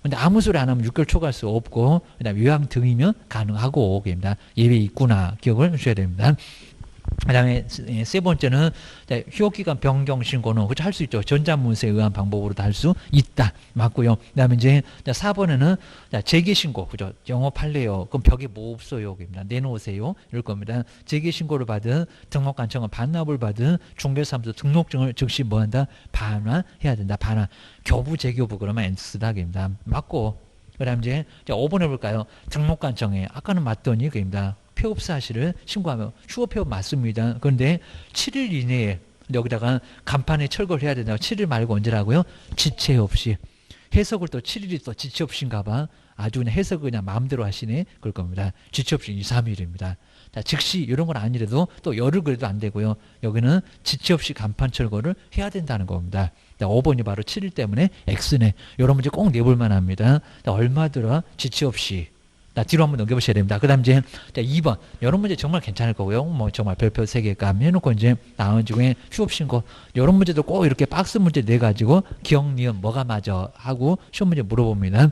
근데 아무 소리 안 하면 6개월 초과할 수 없고, 그 다음에 요양 등이면 가능하고, 걔입니다. 예외 있구나. 기억을 하셔야 됩니다. 그 다음에 세 번째는 휴업기간 변경 신고는 할 수 있죠. 전자문서에 의한 방법으로도 할 수 있다. 맞고요. 그 다음에 이제 4번에는 재개 신고. 그죠? 영업할래요. 그럼 벽에 뭐 없어요. 내놓으세요. 이럴 겁니다. 재개 신고를 받은 등록관청은 반납을 받은 중개사무소 등록증을 즉시 뭐 한다? 반환해야 된다. 반환. 교부, 재교부 그러면 X다. 입니다. 맞고. 그 다음에 이제 5번 해볼까요? 등록관청에 아까는 맞더니 그입니다. 폐업 사실을 신고하면 휴업 폐업 맞습니다. 그런데 7일 이내에 여기다가 간판에 철거를 해야 된다고 7일 말고 언제라고요? 지체 없이. 해석을 또 7일이 또 지체 없이인가 봐. 아주 그냥 해석을 그냥 마음대로 하시네. 그럴 겁니다. 지체 없이 2, 3일입니다. 자, 즉시 이런 건 아니라도 또 열흘 그래도 안 되고요. 여기는 지체 없이 간판 철거를 해야 된다는 겁니다. 자, 5번이 바로 7일 때문에 X네. 이런 문제 꼭 내볼 만합니다. 자, 얼마 들어? 지체 없이. 자, 뒤로 한번 넘겨보셔야 됩니다. 그 다음 이제 2번. 이런 문제 정말 괜찮을 거고요. 뭐 정말 별표 3개 값 해놓고 이제 나온 중에 휴업신고. 이런 문제도 꼭 이렇게 박스 문제 내가지고 기억, 니은 뭐가 맞아 하고 시험 문제 물어봅니다.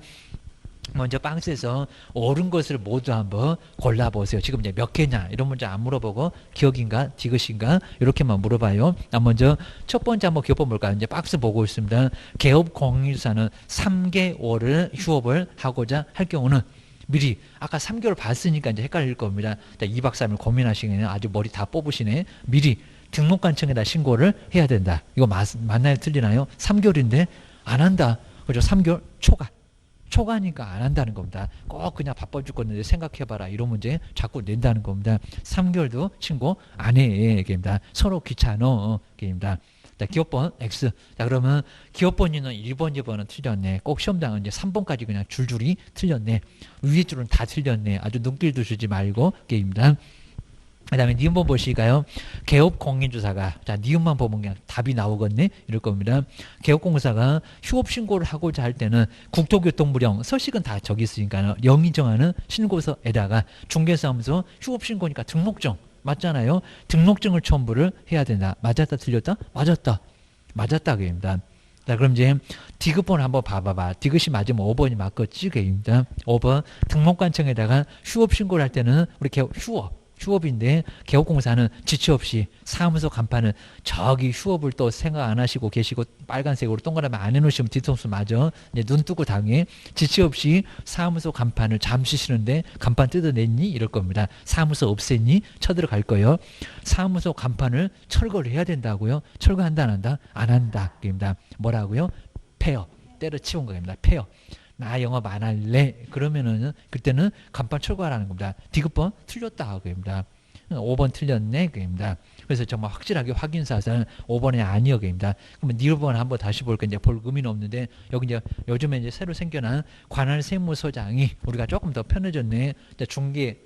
먼저 박스에서 옳은 것을 모두 한번 골라보세요. 지금 이제 몇 개냐 이런 문제 안 물어보고 기억인가 디귿인가 이렇게만 물어봐요. 먼저 첫 번째 한번 기억해 볼까요? 이제 박스 보고 있습니다. 개업 공인사는 3개월을 휴업을 하고자 할 경우는 미리 아까 3개월 봤으니까 이제 헷갈릴 겁니다. 2박 3일 고민하시겠네요. 아주 머리 다 뽑으시네. 미리 등록관청에다 신고를 해야 된다. 이거 맞나요? 틀리나요? 3개월인데 안 한다. 그죠? 3개월 초과니까 안 한다는 겁니다. 꼭 그냥 바빠 죽겠는데 생각해봐라. 이런 문제 자꾸 낸다는 겁니다. 3개월도 신고 안 해. 게임다. 서로 귀찮어. 게임다. 자, 기업번 X. 자, 그러면 기업번이는 1번, 2번은 틀렸네. 꼭 시험장은 이제 3번까지 그냥 줄줄이 틀렸네. 위에 줄은 다 틀렸네. 아주 눈길도 주지 말고 게임다. 그 다음에 니은번 보실까요? 개업 공인주사가, 자, 니은만 보면 그냥 답이 나오겠네? 이럴 겁니다. 개업공사가 휴업신고를 하고자 할 때는 국토교통부령, 서식은 다 저기 있으니까 영이 정하는 신고서에다가 중개사무소 휴업신고니까 등록증, 맞잖아요. 등록증을 첨부를 해야 된다. 맞았다, 틀렸다? 맞았다. 맞았다, 그입니다. 자, 그럼 이제 디귿번 한번 봐봐봐. 디귿이 맞으면 5번이 맞겠지, 그입니다. 5번 등록관청에다가 휴업신고를 할 때는 우리 휴업. 휴업인데 개업공사는 지체 없이 사무소 간판을 저기 휴업을 또 생각 안 하시고 계시고 빨간색으로 동그라미 안 해놓으시면 뒤통수 맞아. 이제 눈 뜨고 당해. 지체 없이 사무소 간판을 잠시 쉬는데 간판 뜯어냈니? 이럴 겁니다. 사무소 없앴니? 쳐들어갈 거예요. 사무소 간판을 철거를 해야 된다고요. 철거한다 안 한다? 안 한다. 입니다. 뭐라고요? 폐업. 때려치운 겁니다. 폐업. 나 영업 안 할래. 그러면은 그때는 간판 철거하라는 겁니다. 디귿번 틀렸다. 그입니다. 5번 틀렸네. 그입니다. 그래서 정말 확실하게 확인사실은 5번이 아니요. 그입니다. 그러면 1번 한번 다시 볼까 이제 볼 의미는 없는데 여기 이제 요즘에 이제 새로 생겨난 관할 세무서장이 우리가 조금 더 편해졌네. 중개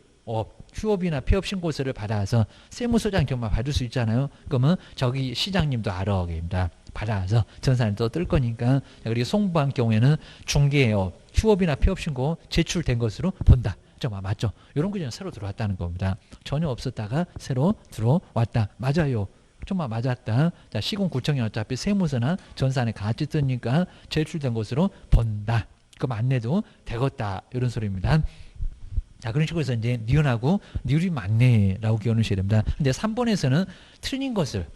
휴업이나 폐업 신고서를 받아서 세무서장 경우만 받을 수 있잖아요. 그러면 저기 시장님도 알아. 그입니다. 받아서 전산을 또 뜰 거니까. 그리고 송부한 경우에는 중개업 휴업이나 폐업 신고 제출된 것으로 본다. 정말 맞죠? 이런 거 새로 들어왔다는 겁니다. 전혀 없었다가 새로 들어왔다. 맞아요. 정말 맞았다. 자, 시군구청이 어차피 세무서나 전산에 같이 뜨니까 제출된 것으로 본다. 그럼 안 내도 되겠다. 이런 소리입니다. 자, 그런 식으로 해서 이제 니은하고 니을이 맞네라고 기억하셔야 됩니다. 근데 3번에서는 틀린 것을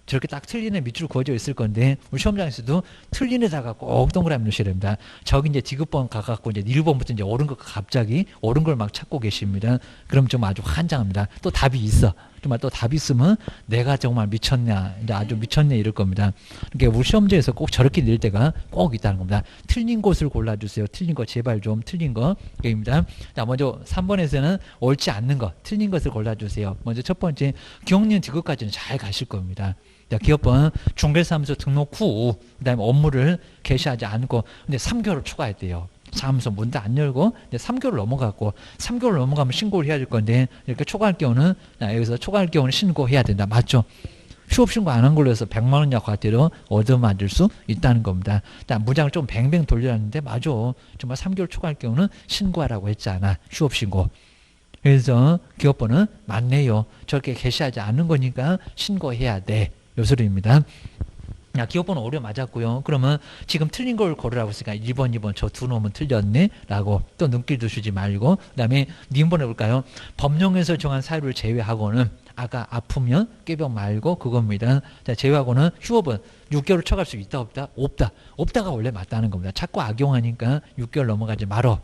저렇게 딱 틀린 애 밑줄 그어져 있을 건데 우리 시험장에서도 틀린 애다가 꼭 동그라미 넣으셔야 됩니다. 저기 이제 디귿번 가갖고 이제 1번부터 이제 옳은 거 갑자기 옳은 걸 막 찾고 계십니다. 그럼 좀 아주 환장합니다. 또 답이 있어. 정말 또 답이 있으면 내가 정말 미쳤냐, 이제 아주 미쳤네 이럴 겁니다. 그러니까 우리 시험지에서 꼭 저렇게 낼 때가 꼭 있다는 겁니다. 틀린 곳을 골라주세요. 틀린 거 제발 좀 틀린 거. 입니다. 자, 먼저 3번에서는 옳지 않는 거, 틀린 것을 골라주세요. 먼저 첫 번째 기억니은 디귿까지는 잘 가실 겁니다. 자, 기업번 중개사무소 등록 후 그다음에 업무를 개시하지 않고 근데 3개월을 추가해야 돼요. 사무소 문도 안 열고 이제 3개월 넘어갔고 3개월 넘어가면 신고를 해야 될 건데 이렇게 초과할 경우는 여기서 초과할 경우는 신고해야 된다. 맞죠? 휴업 신고 안 한 걸로 해서 100만 원약 과태료 얻어맞을 수 있다는 겁니다. 무장을 좀 뱅뱅 돌려놨는데 맞아. 정말 3개월 초과할 경우는 신고하라고 했잖아. 휴업 신고. 그래서 기업번은 맞네요. 저렇게 개시하지 않는 거니까 신고해야 돼. 요 소리입니다. 야, 기업번호 오류 맞았고요. 그러면 지금 틀린 걸 고르라고 했으니까 1번, 2번 저 두 놈은 틀렸네 라고 또 눈길 두시지 말고 그 다음에 니은번 해볼까요? 법령에서 정한 사유를 제외하고는 아까 아프면 꾀병 말고 그겁니다. 자, 제외하고는 휴업은 6개월 쳐갈 수 있다 없다? 없다. 없다가 원래 맞다는 겁니다. 자꾸 악용하니까 6개월 넘어가지 말어.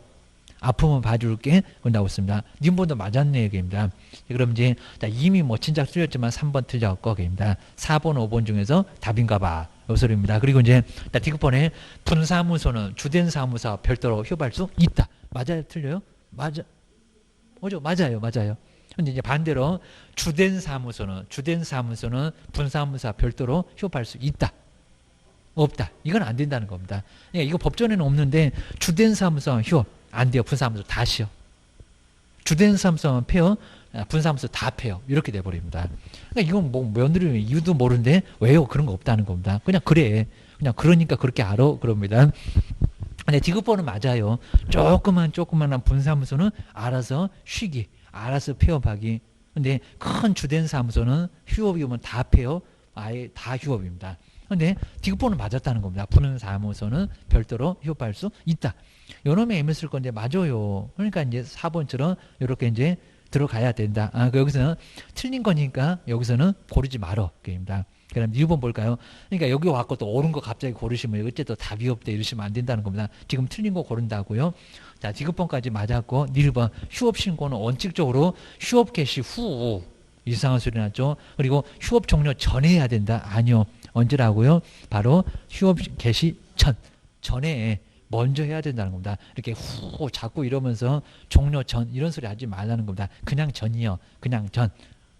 아프면 봐줄게. 그런다고 했습니다. 니은번도 맞았네. 얘기입니다. 그럼 이제 이미 뭐 진작 틀렸지만 3번 틀렸고 입니다. 4번, 5번 중에서 답인가 봐. 요 소리입니다. 그리고 이제 디귿번에 분사무소는 주된 사무소와 별도로 휴업할 수 있다. 맞아요? 틀려요? 맞죠? 맞아요. 맞아요. 근데 이제 반대로 주된 사무소는 분사무소와 별도로 휴업할 수 있다. 없다. 이건 안 된다는 겁니다. 그러니까 이거 법전에는 없는데 주된 사무소와 휴업 안 돼요. 분사무소 다 쉬어. 주된 사무소만 폐업, 분사무소 다 폐업. 이렇게 돼버립니다. 그러니까 이건 뭐 며느리 이유도 모르는데 왜요? 그런 거 없다는 겁니다. 그냥 그래. 그냥 그러니까 그렇게 알아. 그럽니다. 근데 디귿번은 맞아요. 조그만한 분사무소는 알아서 쉬기, 알아서 폐업하기. 근데 큰 주된 사무소는 휴업이면 다 폐업, 아예 다 휴업입니다. 근데 디귿번은 맞았다는 겁니다. 분사무소는 별도로 휴업할 수 있다. 요놈에 애매쓸 건데 맞아요. 그러니까 이제 4번처럼 이렇게 이제 들어가야 된다. 여기서는 틀린 거니까 여기서는 고르지 말어. 그입니다. 그럼 1번 볼까요? 그러니까 여기 왔고 또 옳은 거 갑자기 고르시면 어째 또 답이 없대 이러시면 안 된다는 겁니다. 지금 틀린 거 고른다고요. 자, 디귿번까지 맞았고 1번 휴업 신고는 원칙적으로 휴업 개시 후 이상한 소리 났죠. 그리고 휴업 종료 전에 해야 된다. 아니요. 언제라고요? 바로 휴업 개시 전에 먼저 해야 된다는 겁니다. 이렇게 후 자꾸 이러면서 종료 전 이런 소리 하지 말라는 겁니다. 그냥 전이요. 그냥 전.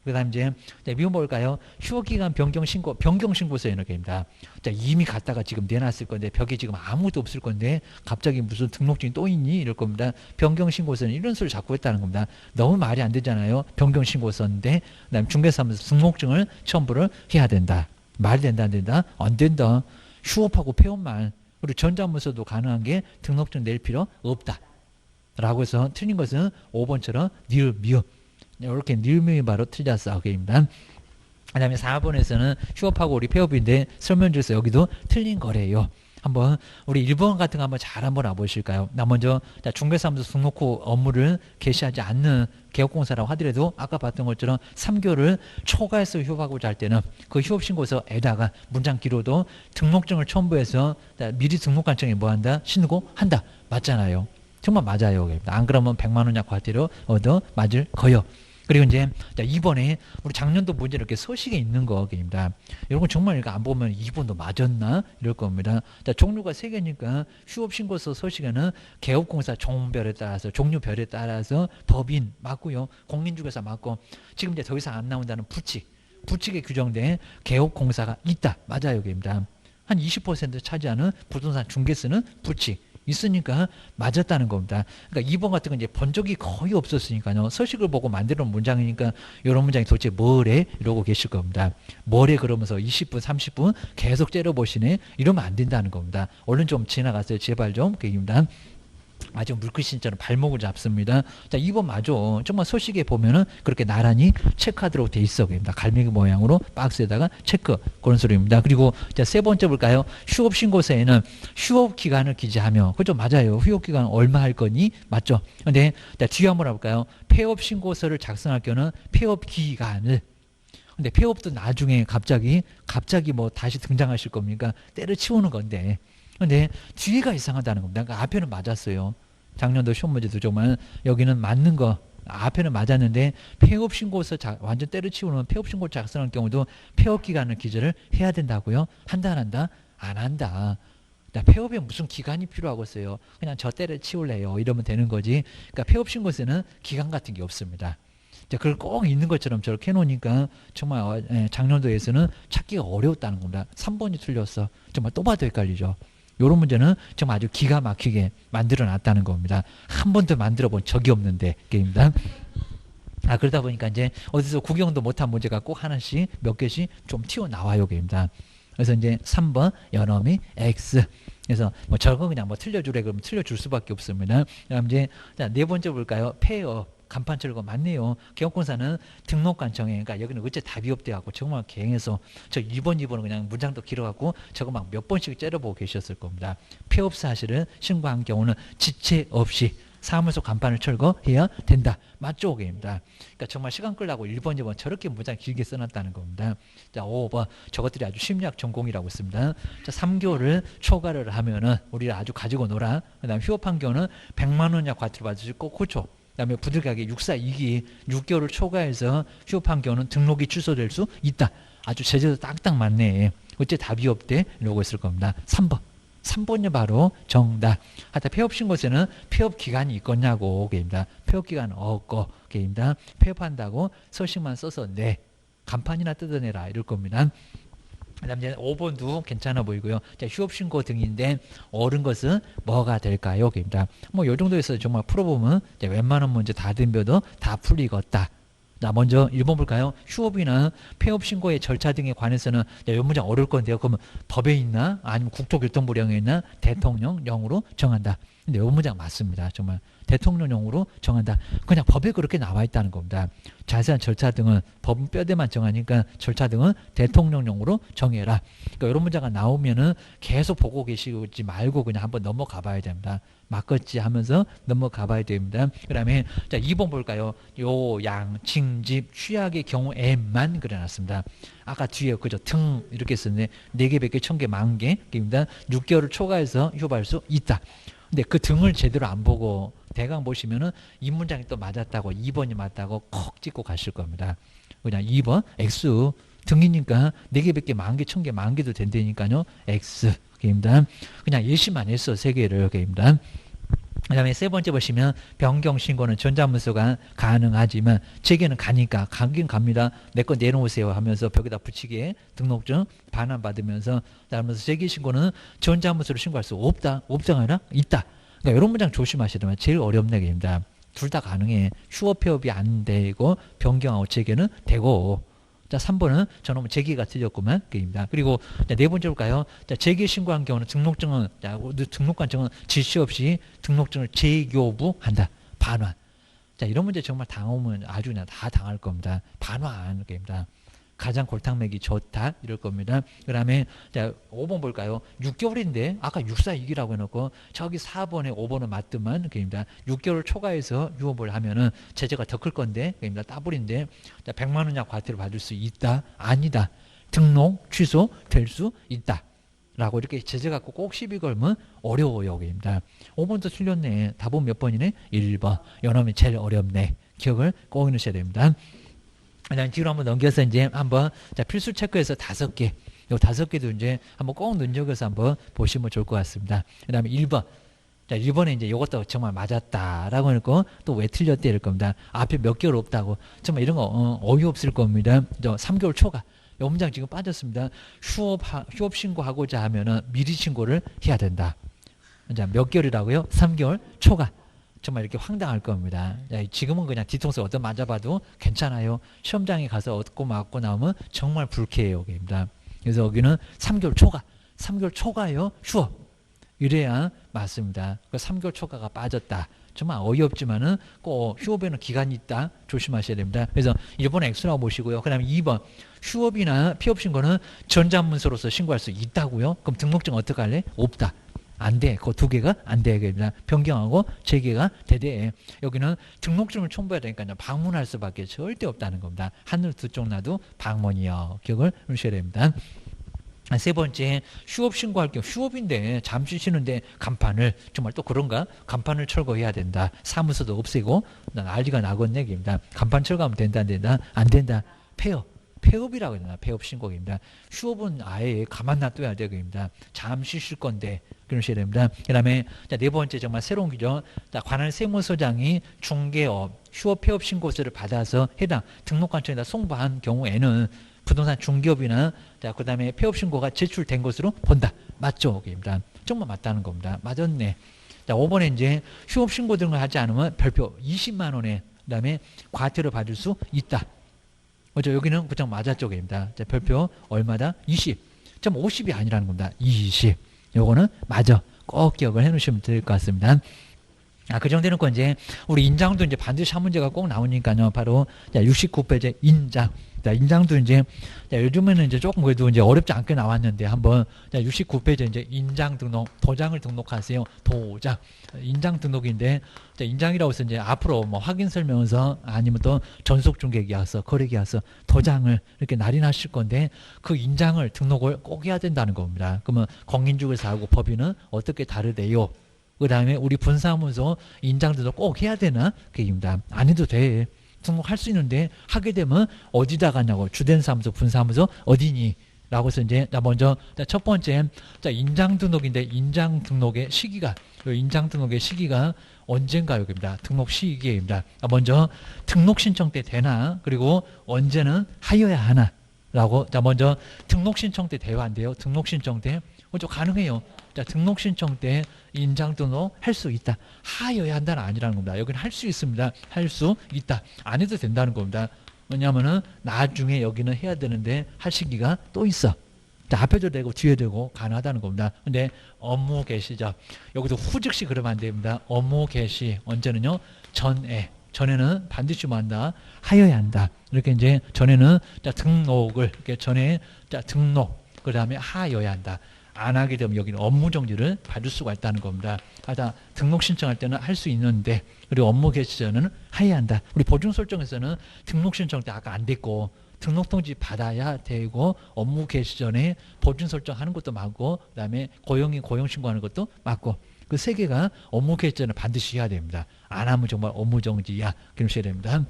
그 다음 이제 미분 볼까요? 휴업기간 변경신고서 이렇게 입니다. 자, 이미 갔다가 지금 내놨을 건데 벽에 지금 아무도 없을 건데 갑자기 무슨 등록증이 또 있니? 이럴 겁니다. 변경신고서는 이런 소리 자꾸 했다는 겁니다. 너무 말이 안 되잖아요. 변경신고서인데 그 다음 중개사무소 등록증을 첨부를 해야 된다. 말이 된다 안 된다? 안 된다. 휴업하고 폐업만. 그리고 전자문서도 가능한 게 등록증 낼 필요 없다. 라고 해서 틀린 것은 5번처럼 니을, 미흡. 이렇게 니을, 미흡이 바로 틀렸어. 그입니다. 그 다음에 4번에서는 휴업하고 우리 폐업인데 설명지에서 여기도 틀린 거래요. 한번 우리 1번 같은 거 한번 잘 한번 와보실까요? 나 먼저 중개사무소 등록후 업무를 개시하지 않는 개업공사라고 하더라도 아까 봤던 것처럼 3개월을 초과해서 휴업하고자 할 때는 그 휴업신고서에다가 문장 기로도 등록증을 첨부해서 미리 등록관청에 뭐 한다? 신고한다. 맞잖아요. 정말 맞아요. 안 그러면 100만 원약 과태료 얻어 맞을 거요. 그리고 이제 이번에 우리 작년도 문제 이렇게 서식에 있는 거입니다. 이런 거 정말 이거 안 보면 이번도 맞았나 이럴 겁니다. 종류가 3개니까 휴업신고서 서식에는 개업공사 종별에 따라서 종류별에 따라서 법인 맞고요, 공인중개사 맞고, 지금 이제 더 이상 안 나온다는 부칙에 규정된 개업공사가 있다. 맞아요, 입니다. 한 20% 차지하는 부동산 중개사는 부칙 있으니까 맞았다는 겁니다. 그러니까 2번 같은 건 이제 본 적이 거의 없었으니까요. 서식을 보고 만드는 문장이니까 이런 문장이 도대체 뭐래? 이러고 계실 겁니다. 뭐래 그러면서 20분, 30분 계속 째려보시네? 이러면 안 된다는 겁니다. 얼른 좀 지나갔어요. 제발 좀. 그입니다. 아주 물귀신처럼 발목을 잡습니다. 자, 2번 맞아. 정말 서식에 보면은 그렇게 나란히 체크하도록 돼 있어. 그입니다. 갈매기 모양으로 박스에다가 체크. 그런 소리입니다. 그리고 자, 3번째 볼까요? 휴업신고서에는 휴업기간을 기재하며. 그죠? 맞아요. 휴업기간 얼마 할 거니? 맞죠? 근데 자, 뒤에 한번 해볼까요? 폐업신고서를 작성할 경우는 폐업기간을. 근데 폐업도 나중에 갑자기 뭐 다시 등장하실 겁니까? 때려치우는 건데. 근데 뒤가 이상하다는 겁니다. 그러니까 앞에는 맞았어요. 작년도 시험 문제도 정말 여기는 맞는 거, 앞에는 맞았는데 폐업신고서 완전 때려치우는 폐업신고 작성할 경우도 폐업기간을 기재를 해야 된다고요? 한다 안 한다? 안 한다. 폐업에 무슨 기간이 필요하겠어요. 그냥 저 때려치울래요. 이러면 되는 거지. 그러니까 폐업신고서는 기간 같은 게 없습니다. 그걸 꼭 있는 것처럼 저렇게 해놓으니까 정말 작년도에서는 찾기가 어려웠다는 겁니다. 3번이 틀렸어. 정말 또 봐도 헷갈리죠. 이런 문제는 정말 아주 기가 막히게 만들어 놨다는 겁니다. 한 번도 만들어 본 적이 없는데 게임입니다. 그러다 보니까 이제 어디서 구경도 못한 문제가 꼭 하나씩 몇 개씩 좀 튀어나와요. 게임입니다. 그래서 이제 3번 연어미 X. 그래서 뭐 저거 그냥 뭐 틀려주래 그러면 틀려줄 수밖에 없습니다. 그다음 이제 자, 4번째 볼까요? 폐업. 간판 철거 맞네요. 개업공사는 등록관청에, 그러니까 여기는 어째 답이 없대갖고 정말 갱해서 저 2번은 그냥 문장도 길어갖고 저거 막 몇 번씩 째려보고 계셨을 겁니다. 폐업 사실을 신고한 경우는 지체 없이 사무소 간판을 철거해야 된다. 맞죠? 게입니다. 그러니까 정말 시간 끌라고 1번, 2번 저렇게 문장 길게 써놨다는 겁니다. 자, 5번 저것들이 아주 심리학 전공이라고 있습니다. 자, 3개월을 초과를 하면은 우리를 아주 가지고 놀아. 그다음 휴업한 경우는 100만 원이나 과태료 받으실 거 그렇죠? 그다음에 부득이하게 642기 6개월을 초과해서 휴업한 경우는 등록이 취소될 수 있다. 아주 제재도 딱딱 맞네. 어째 답이 없대? 이러고 있을 겁니다. 3번이 바로 정답. 하여튼 폐업신고서는 폐업기간이 있겠냐고 게임다. 폐업기간은 없고 게임다. 폐업한다고 서식만 써서 내 간판이나 뜯어내라 이럴 겁니다. 그 다음 이제 5번도 괜찮아 보이고요. 자, 휴업신고 등인데 옳은 것은 뭐가 될까요? 입니다. 뭐 요 정도에서 정말 풀어보면 이제 웬만한 문제 다 덤벼도 다 풀리겠다. 자, 먼저 1번 볼까요? 휴업이나 폐업신고의 절차 등에 관해서는 이 문장 어려울 건데요. 그러면 법에 있나? 아니면 국토교통부령에 있나? 대통령령으로 정한다. 근데 이 문장 맞습니다. 정말 대통령령으로 정한다. 그냥 법에 그렇게 나와 있다는 겁니다. 자세한 절차 등은 법은 뼈대만 정하니까 절차 등은 대통령령으로 정해라. 그러니까 이런 문제가 나오면은 계속 보고 계시지 말고 그냥 한번 넘어가 봐야 됩니다. 맞겠지 하면서 넘어가 봐야 됩니다. 그 다음에 자 2번 볼까요? 요양, 징집, 취약의 경우에만 그려놨습니다. 아까 뒤에 그죠? 등 이렇게 썼는데 4개, 100개, 1000개, 10,000개입니다. 6개월을 초과해서 휴업할 수 있다. 근데 그 등을 제대로 안 보고 대강 보시면은 이 문장이 또 맞았다고 2번이 맞다고 콕 찍고 가실 겁니다. 그냥 2번 X 등이니까 4개, 100개, 10,000개, 1000개, 10,000개도 된다니까요. X 입니다. 그냥 예시만 했어. 3개를 입니다. 그 다음에 3번째 보시면 변경 신고는 전자문서가 가능하지만 제게는 가니까 가긴 갑니다. 내 거 내놓으세요 하면서 벽에다 붙이기에 등록증 반환받으면서 그러면서 제기 신고는 전자문서로 신고할 수 없다. 없다가 아니라 있다. 그러니까 이런 문장 조심하시려면 제일 어렵네 게입니다. 둘 다 가능해. 휴업 폐업이 안 되고 변경하고 제기는 되고. 자, 3번은 저놈은 제기가 틀렸구만. 게입니다. 그리고 자, 4번째 볼까요? 자, 제기 신고한 경우는 등록증은 등록관청은 지시 없이 등록증을 재교부한다. 반환. 자, 이런 문제 정말 당하면 아주 그냥 다 당할 겁니다. 반환 게입니다. 가장 골탕맥이 좋다 이럴 겁니다. 그 다음에 자 5번 볼까요? 6개월인데 아까 642기라고 해놓고 저기 4번에 5번은 맞더만 그입니다. 6개월 초과해서 유업을 하면은 제재가 더 클 건데 그입니다. 따블인데 자 100만 원 이하 과태료 받을 수 있다 아니다 등록 취소될 수 있다 라고 이렇게 제재 갖고 꼭 시비 걸면 어려워요 그입니다. 5번도 틀렸네. 답은 몇 번이네? 1번. 요놈이 제일 어렵네. 기억을 꼭 해놓으셔야 됩니다. 그냥 뒤로 한번 넘겨서 이제 한번 자 필수 체크해서 5개. 요 5개도 이제 한번 꼭 눈여겨서 한번 보시면 좋을 것 같습니다. 그 다음에 1번. 자, 1번에 이제 요것도 정말 맞았다라고 해놓고 또 왜 틀렸대 이럴 겁니다. 앞에 몇 개월 없다고. 정말 이런 거 어이없을 겁니다. 저 3개월 초과. 요 문장 지금 빠졌습니다. 휴업 신고하고자 하면은 미리 신고를 해야 된다. 자, 몇 개월이라고요? 3개월 초과. 정말 이렇게 황당할 겁니다. 지금은 그냥 뒤통수 얻어 맞아봐도 괜찮아요. 시험장에 가서 얻고 맞고 나오면 정말 불쾌해요. 여기입니다. 그래서 여기는 3개월 초과. 3개월 초과요. 휴업. 이래야 맞습니다. 그 3개월 초과가 빠졌다. 정말 어이없지만은 꼭 휴업에는 기간이 있다. 조심하셔야 됩니다. 그래서 1번은 X라고 보시고요. 그 다음에 2번. 휴업이나 피업 신고는 전자문서로서 신고할 수 있다고요? 그럼 등록증 어떻게 할래? 없다. 안 돼. 그 2개가 안 되겠습니다. 변경하고 재개가 되되 여기는 등록증을 첨부해야 되니까 방문할 수밖에 절대 없다는 겁니다. 하늘 두 쪽 나도 방문이요. 기억을 하셔야 됩니다. 세 번째, 휴업 신고할 경우 휴업인데 잠시 쉬는데 간판을 정말 또 그런가? 간판을 철거해야 된다. 사무소도 없애고 난리가 나겠네. 입니다. 간판 철거하면 된다 안 된다? 안 된다. 폐업이라고 해야 되나? 폐업 신고입니다. 휴업은 아예 가만 놔둬야 되겠습니다. 잠시 쉴 건데 그러셔야 됩니다. 그 다음에 네 번째 정말 새로운 규정. 관할 세무서장이 중개업 휴업 폐업 신고서를 받아서 해당 등록관청에다 송부한 경우에는 부동산 중개업이나 그 다음에 폐업 신고가 제출된 것으로 본다. 맞죠? 입니다. 정말 맞다는 겁니다. 맞았네. 자, 5번에 이제 휴업 신고 등을 하지 않으면 별표 20만 원에 그다음에 과태료 받을 수 있다. 그렇죠? 여기는 그냥 맞았죠? 입니다. 자, 별표 얼마다? 20. 50이 아니라는 겁니다. 20. 요거는 맞아. 꼭 기억을 해 놓으시면 될 것 같습니다. 그 정도는 거 이제 우리 인장도 이제 반드시 한 문제가 꼭 나오니까요. 바로 69페이지 인장. 인장도 이제 요즘에는 이제 조금 그래도 이제 어렵지 않게 나왔는데 한번 69페이지 이제 인장 등록 도장을 등록하세요. 도장 인장 등록인데 인장이라고 해서 이제 앞으로 뭐 확인 설명서 아니면 또 전속 중개 계약서 거래 계약서 도장을 이렇게 날인하실 건데 그 인장을 등록을 꼭 해야 된다는 겁니다. 그러면 공인중개사하고 법인은 어떻게 다르대요? 그 다음에 우리 분사무소 인장 등록 꼭 해야 되나? 그입니다. 안 해도 돼. 등록할 수 있는데 하게 되면 어디다 가냐고 주된 사무소 분사무소 어디니? 라고 해서 이제 먼저 첫 번째 인장 등록인데 인장 등록의 시기가 언젠가 여기입니다. 등록 시기입니다. 먼저 등록 신청 때 되나 그리고 언제는 하여야 하나 라고 먼저 등록 신청 때 돼야 안 돼요. 등록 신청 때 먼저 가능해요. 등록 신청 때 인장 등록 할 수 있다. 하여야 한다는 아니라는 겁니다. 여기는 할 수 있습니다. 할 수 있다. 안 해도 된다는 겁니다. 왜냐하면은 나중에 여기는 해야 되는데 할 시기가 또 있어. 앞에도 되고 뒤에 되고 가능하다는 겁니다. 근데 업무 개시죠. 여기도 후즉시 그러면 안 됩니다. 업무 개시 언제는요? 전에는 반드시 뭐 한다? 하여야 한다. 이렇게 이제 전에는 등록을 이렇게 전에 등록 그 다음에 하여야 한다. 안 하게 되면 여기는 업무 정지를 받을 수가 있다는 겁니다. 등록 신청할 때는 할 수 있는데 그리고 업무 개시 전에는 해야 한다. 우리 보증 설정에서는 등록 신청 때 아까 안 됐고 등록 통지 받아야 되고 업무 개시 전에 보증 설정하는 것도 맞고 그다음에 고용인 고용 신고하는 것도 맞고 그 세 개가 업무 개시 전에 반드시 해야 됩니다. 안 하면 정말 업무 정지야. 그러셔야 됩니다.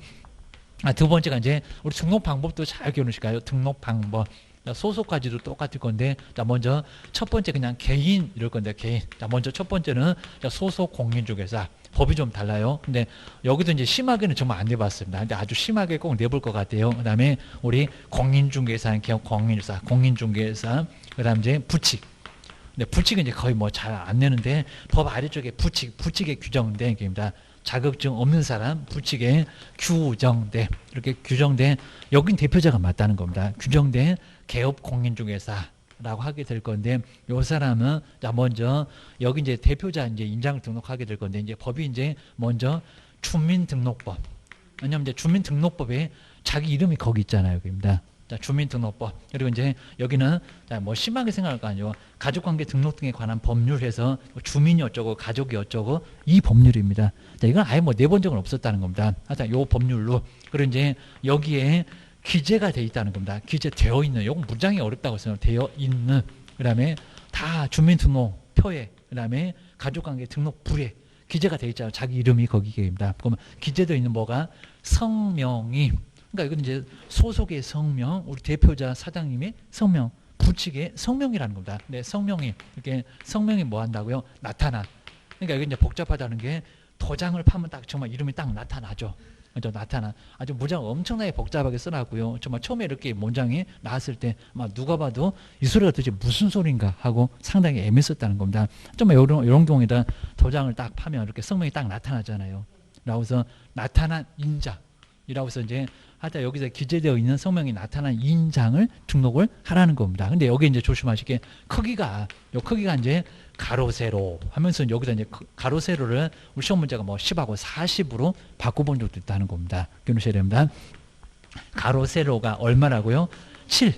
두 번째가 이제 우리 등록 방법도 잘 기억하실까요? 등록 방법. 소속까지도 똑같을 건데 먼저 첫 번째 그냥 개인 이럴 건데 개인. 먼저 첫 번째는 소속 공인중개사. 법이 좀 달라요. 근데 여기도 이제 심하게는 정말 안 내봤습니다. 근데 아주 심하게 꼭 내볼 것 같아요. 그 다음에 우리 공인중개사, 공인중개사, 그 다음 이제 부칙. 근데 부칙은 이제 거의 뭐 잘 안 내는데 법 아래쪽에 부칙에 규정된 게입니다. 자격증 없는 사람 부칙에 규정돼 이렇게 규정된 여긴 대표자가 맞다는 겁니다. 규정된 개업 공인중개사라고 하게 될 건데 요 사람은 먼저 여기 이제 대표자 이제 인장 등록하게 될 건데 이제 법이 이제 먼저 주민등록법. 왜냐면 이제 주민등록법에 자기 이름이 거기 있잖아요. 여기입니다. 자, 주민등록법. 그리고 이제 여기는 자, 뭐 심하게 생각할 거 아니에요. 가족관계 등록 등에 관한 법률에서 뭐 주민이 어쩌고 가족이 어쩌고 이 법률입니다. 자, 이건 아예 뭐 내본 적은 없었다는 겁니다. 하여튼 요 법률로. 그리고 이제 여기에 기재가 돼 있다는 겁니다. 기재되어 있는. 이건 문장이 어렵다고 했어요. 되어 있는. 그다음에 다 주민등록표에 그다음에 가족관계 등록부에 기재가 돼 있잖아요. 자기 이름이 거기에입니다. 그러면 기재되어 있는 뭐가 성명이 그러니까 이건 이제 소속의 성명, 우리 대표자 사장님의 성명, 부칙의 성명이라는 겁니다. 근데 성명이 이렇게 성명이 뭐 한다고요? 나타나. 그러니까 이게 이제 복잡하다는 게 도장을 파면 딱 정말 이름이 딱 나타나죠. 그죠? 나타나. 아주 문장 엄청나게 복잡하게 써놨고요. 정말 처음에 이렇게 문장이 나왔을 때 아마 누가 봐도 이 소리가 도대체 무슨 소리인가 하고 상당히 애매했었다는 겁니다. 정말 이런 경우에다 도장을 딱 파면 이렇게 성명이 딱 나타나잖아요. 라고서 나타난 인자. 이라고 해서 이제 하여튼 여기서 기재되어 있는 성명이 나타난 인장을 등록을 하라는 겁니다. 근데 여기 이제 조심하실 게 크기가 이제 가로 세로 하면서 여기다 이제 가로 세로를 우리 시험 문제가 뭐 10하고 40으로 바꿔본 적도 있다는 겁니다. 기억하셔야 됩니다. 가로 세로가 얼마라고요? 7.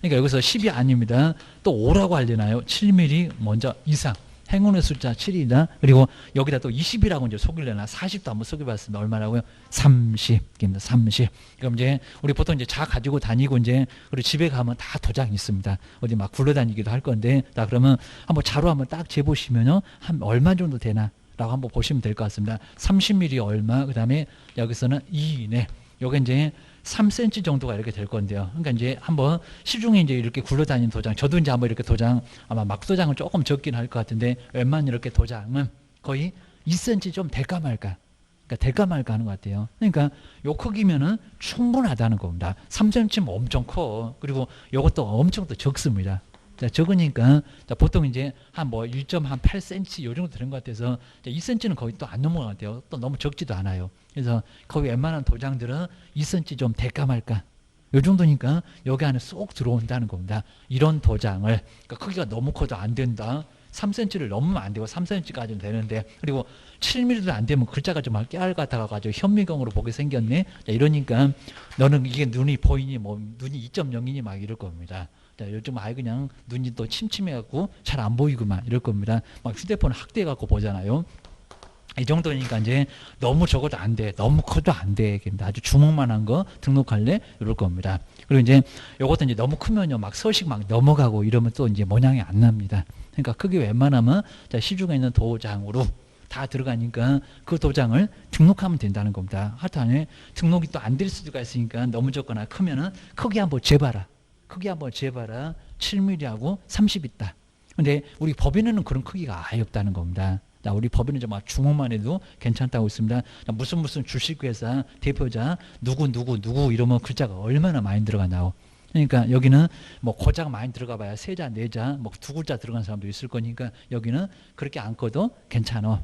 그러니까 여기서 10이 아닙니다. 또 5라고 하려나요? 7mm 먼저 이상. 행운의 숫자 7이다. 그리고 여기다 또 20이라고 이제 속이려나 40도 한번 속여봤습니다. 얼마라고요? 30입니다. 30. 그럼 이제 우리 보통 이제 자 가지고 다니고 이제 그리고 집에 가면 다 도장이 있습니다. 어디 막 굴러다니기도 할 건데, 자 그러면 한번 자로 한번 딱 재보시면요, 한 얼마 정도 되나? 라고 한번 보시면 될 것 같습니다. 30mm 얼마? 그 다음에 여기서는 2 이내. 요게 이제 3cm 정도가 이렇게 될 건데요. 그러니까 이제 한번 시중에 이제 이렇게 굴러다니는 도장, 저도 이제 한번 이렇게 도장, 아마 막도장을 조금 적긴 할 것 같은데, 웬만한 이렇게 도장은 거의 2cm 좀 될까 말까. 그러니까 될까 말까 하는 것 같아요. 그러니까 요 크기면은 충분하다는 겁니다. 3cm면 엄청 커. 그리고 요것도 엄청 또 적습니다. 자, 적으니까, 자, 보통 이제 한 뭐 1.8cm 요 정도 되는 것 같아서 2cm는 거의 또 안 넘어간 것 같아요. 또 너무 적지도 않아요. 그래서 거의 웬만한 도장들은 2cm 좀 될까 말까. 요 정도니까 여기 안에 쏙 들어온다는 겁니다. 이런 도장을, 그러니까 크기가 너무 커도 안 된다. 3cm를 넘으면 안 되고 3cm까지는 되는데, 그리고 7mm도 안 되면 글자가 좀 깨알 같아가지고 현미경으로 보게 생겼네. 자, 이러니까 너는 이게 눈이 보이니, 뭐 눈이 2.0이니 막 이럴 겁니다. 자, 요즘 아예 그냥 눈이 또 침침해갖고 잘 안 보이구만 이럴 겁니다. 막 휴대폰 학대해갖고 보잖아요. 이 정도니까 이제 너무 적어도 안 돼, 너무 커도 안 돼. 아주 주먹만한 거 등록할래? 이럴 겁니다. 그리고 이제 요것도 이제 너무 크면요, 막 서식 막 넘어가고 이러면 또 이제 모양이 안 납니다. 그러니까 크게 웬만하면 자, 시중에 있는 도장으로 다 들어가니까 그 도장을 등록하면 된다는 겁니다. 하여튼 등록이 또 안 될 수가 있으니까 너무 적거나 크면은 크게 한번 재봐라. 크게 한번 재봐라. 7mm하고 30 있다. 근데 우리 법인에는 그런 크기가 아예 없다는 겁니다. 자, 우리 법인은 정말 주먹만 해도 괜찮다고 있습니다. 자, 무슨 주식회사 대표자 누구 이러면 글자가 얼마나 많이 들어가나요? 그러니까 여기는 뭐 고작 많이 들어가 봐야 3자, 4자, 뭐 2글자 들어간 사람도 있을 거니까 여기는 그렇게 안 커도 괜찮아.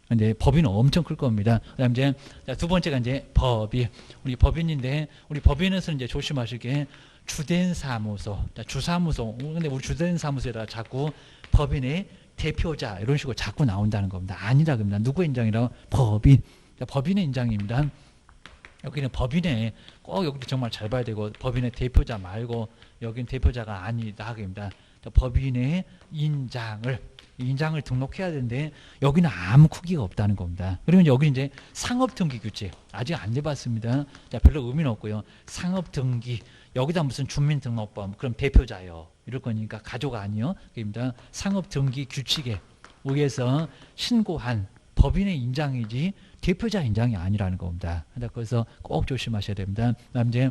근데 법인은 엄청 클 겁니다. 그다음 이제 두 번째가 이제 법인. 우리 법인인데 우리 법인에서 이제 조심하실 게 주된 사무소, 주사무소. 근데 우리 주된 사무소에다 자꾸 법인의 대표자 이런 식으로 자꾸 나온다는 겁니다. 아니다 겁니다. 누구의 인장이라고? 법인. 법인의 인장입니다. 여기는 법인의 꼭 여기 정말 잘 봐야 되고 법인의 대표자 말고 여기는 대표자가 아니다 하입니다. 법인의 인장을 등록해야 되는데 여기는 아무 크기가 없다는 겁니다. 그리고 여기 이제 상업등기 규칙 아직 안 내봤습니다. 자, 별로 의미는 없고요. 상업등기 여기다 무슨 주민등록법 그럼 대표자요 이럴 거니까 가족 아니요. 그입니다. 상업등기 규칙에 의해서 신고한 법인의 인장이지 대표자 인장이 아니라는 겁니다. 그래서 꼭 조심하셔야 됩니다. 그다음 이제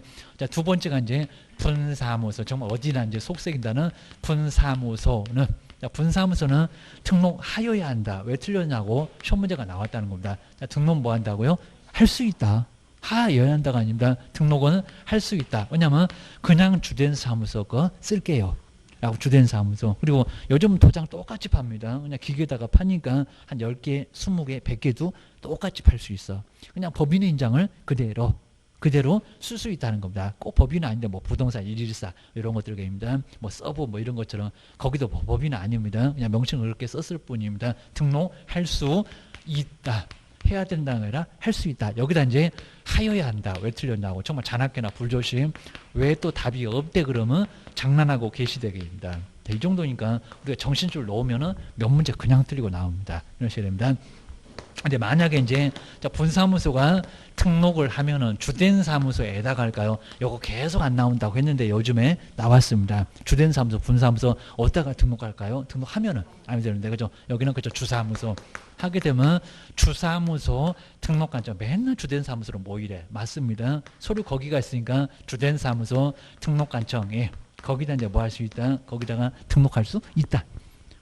두 번째가 이제 분사무소 정말 어디나 이제 속색인다는 분사무소는 분사무소는 등록하여야 한다. 왜 틀렸냐고 시험 문제가 나왔다는 겁니다. 자, 등록 뭐 한다고요? 할 수 있다. 하여야 한다가 아닙니다. 등록은 할 수 있다. 왜냐하면 그냥 주된 사무소 거 쓸게요. 라고 주된 사무소. 그리고 요즘 도장 똑같이 팝니다. 그냥 기계에다가 파니까 한 10개, 20개, 100개도 똑같이 팔 수 있어. 그냥 법인의 인장을 그대로 쓸 수 있다는 겁니다. 꼭 법인은 아닌데 뭐 부동산 114 이런 것들입니다. 뭐 서버 뭐 이런 것처럼 거기도 법인은 아닙니다. 그냥 명칭을 그렇게 썼을 뿐입니다. 등록할 수 있다. 해야 된다는 게 아니라 할 수 있다. 여기다 이제 하여야 한다. 왜 틀렸냐고. 정말 잔악계나 불조심. 왜 또 답이 없대 그러면 장난하고 계시되게입니다. 이 정도니까 우리가 정신줄 놓으면은 몇 문제 그냥 틀리고 나옵니다. 이러셔야 됩니다. 근데 만약에 이제 분사무소가 등록을 하면은 주된 사무소에다가 할까요? 요거 계속 안 나온다고 했는데 요즘에 나왔습니다. 주된 사무소, 분사무소 어디다가 등록할까요? 등록하면은 아니 되는데 그죠? 여기는 그죠? 주사무소 하게 되면 주사무소 등록관청 맨날 주된 사무소로 모이래. 맞습니다. 서류 거기가 있으니까 주된 사무소 등록관청에 거기다 이제 뭐 할 수 있다? 거기다가 등록할 수 있다.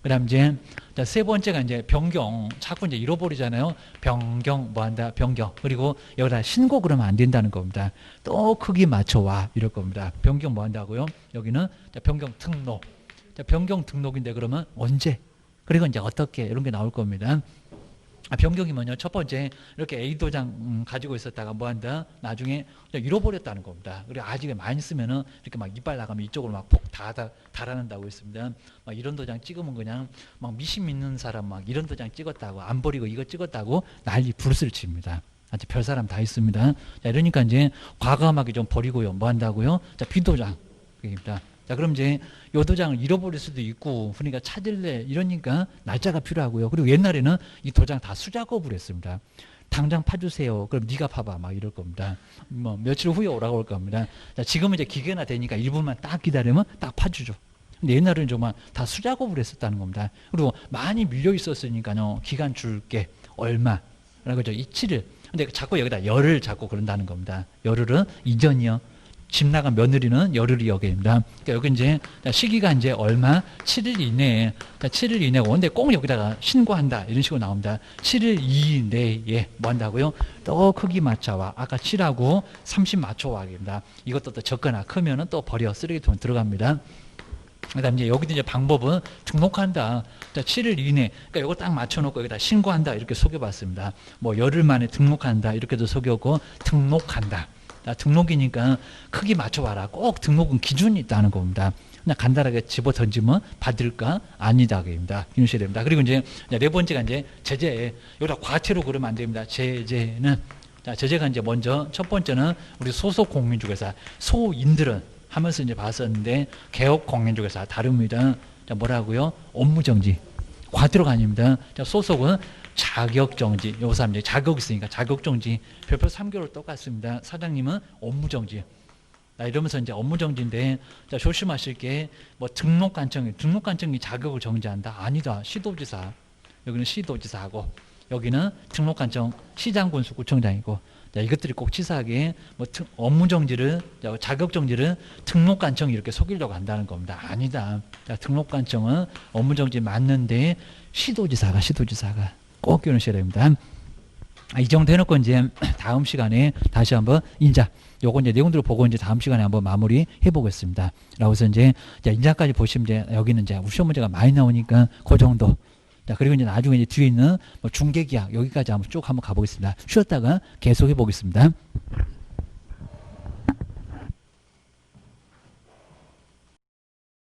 그 다음 이제, 세 번째가 이제 변경. 자꾸 이제 잃어버리잖아요. 변경, 뭐 한다? 변경. 그리고 여기다 신고 그러면 안 된다는 겁니다. 또 크기 맞춰와. 이럴 겁니다. 변경 뭐 한다고요? 여기는 변경 등록. 변경 등록인데 그러면 언제? 그리고 이제 어떻게? 이런 게 나올 겁니다. 변경이 뭐냐? 첫 번째, 이렇게 A 도장 가지고 있었다가 뭐 한다? 나중에 잃어버렸다는 겁니다. 그리고 아직 많이 쓰면은 이렇게 막 이빨 나가면 이쪽으로 막 폭 달아난다고 했습니다. 막 이런 도장 찍으면 그냥 막 미심 있는 사람 막 이런 도장 찍었다고 안 버리고 이거 찍었다고 난리 불을 칩니다. 아주 별 사람 다 있습니다. 자, 이러니까 이제 과감하게 좀 버리고요. 뭐 한다고요? 자, 비도장. 입니다. 자, 그럼 이제 요 도장을 잃어버릴 수도 있고, 그러니까 찾을래 이러니까 날짜가 필요하고요. 그리고 옛날에는 이 도장 다 수작업을 했습니다. 당장 파주세요. 그럼 네가 파봐. 막 이럴 겁니다. 뭐 며칠 후에 오라고 할 겁니다. 자, 지금은 이제 기계나 되니까 1분만 딱 기다리면 딱 파주죠. 근데 옛날에는 정말 다 수작업을 했었다는 겁니다. 그리고 많이 밀려 있었으니까요. 기간 줄게. 얼마. 그죠? 7일. 근데 자꾸 여기다 열을 자꾸 그런다는 겁니다. 열흘은 이전이요. 집 나간 며느리는 열흘이 여기입니다. 그러니까 여기 이제 시기가 이제 얼마? 7일 이내에. 7일 이내고. 근데 꼭 여기다가 신고한다. 이런 식으로 나옵니다. 7일 이내에 뭐 한다고요? 또 크기 맞춰와. 아까 7하고 30 맞춰와. 입니다. 이것도 또 적거나 크면은 또 버려. 쓰레기통에 들어갑니다. 그 다음 이제 여기도 이제 방법은 등록한다. 자, 7일 이내. 그러니까 이거 딱 맞춰놓고 여기다 신고한다. 이렇게 속여봤습니다. 뭐 열흘 만에 등록한다. 이렇게도 속였고, 등록한다. 자, 등록이니까 크기 맞춰봐라. 꼭 등록은 기준이 있다는 겁니다. 그냥 간단하게 집어 던지면 받을까? 아니다. 그입니다. 이러셔야 됩니다. 그리고 이제 네 번째가 이제 제재. 여기다 과태료 그러면 안 됩니다. 제재는. 자, 제재가 이제 먼저 첫 번째는 우리 소속 공인중개사, 소인들은 하면서 이제 봤었는데 개업 공인중개사 다릅니다. 자, 뭐라고요? 업무정지. 과태료가 아닙니다. 자, 소속은 자격정지. 요 사람 이제 자격 있으니까 자격정지. 별표 3개월 똑같습니다. 사장님은 업무정지. 이러면서 이제 업무정지인데, 자, 조심하실 게, 뭐 등록관청이 자격을 정지한다. 아니다. 시도지사. 여기는 시도지사하고, 여기는 등록관청 시장군수구청장이고, 자, 이것들이 꼭 치사하게, 뭐 업무정지를, 자격정지를 등록관청이 이렇게 속이려고 한다는 겁니다. 아니다. 자, 등록관청은 업무정지 맞는데, 시도지사가 꼭 기억하셔야 됩니다. 이 정도 해놓고 이제 다음 시간에 다시 한번 인자. 요거 이제 내용들을 보고 이제 다음 시간에 한번 마무리 해보겠습니다. 라고 해서 이제 인자까지 보시면 이제 여기는 이제 시험 문제가 많이 나오니까 그 정도. 자, 그리고 이제 나중에 이제 뒤에 있는 뭐 중개계약 여기까지 한번 쭉 한번 가보겠습니다. 쉬었다가 계속 해보겠습니다.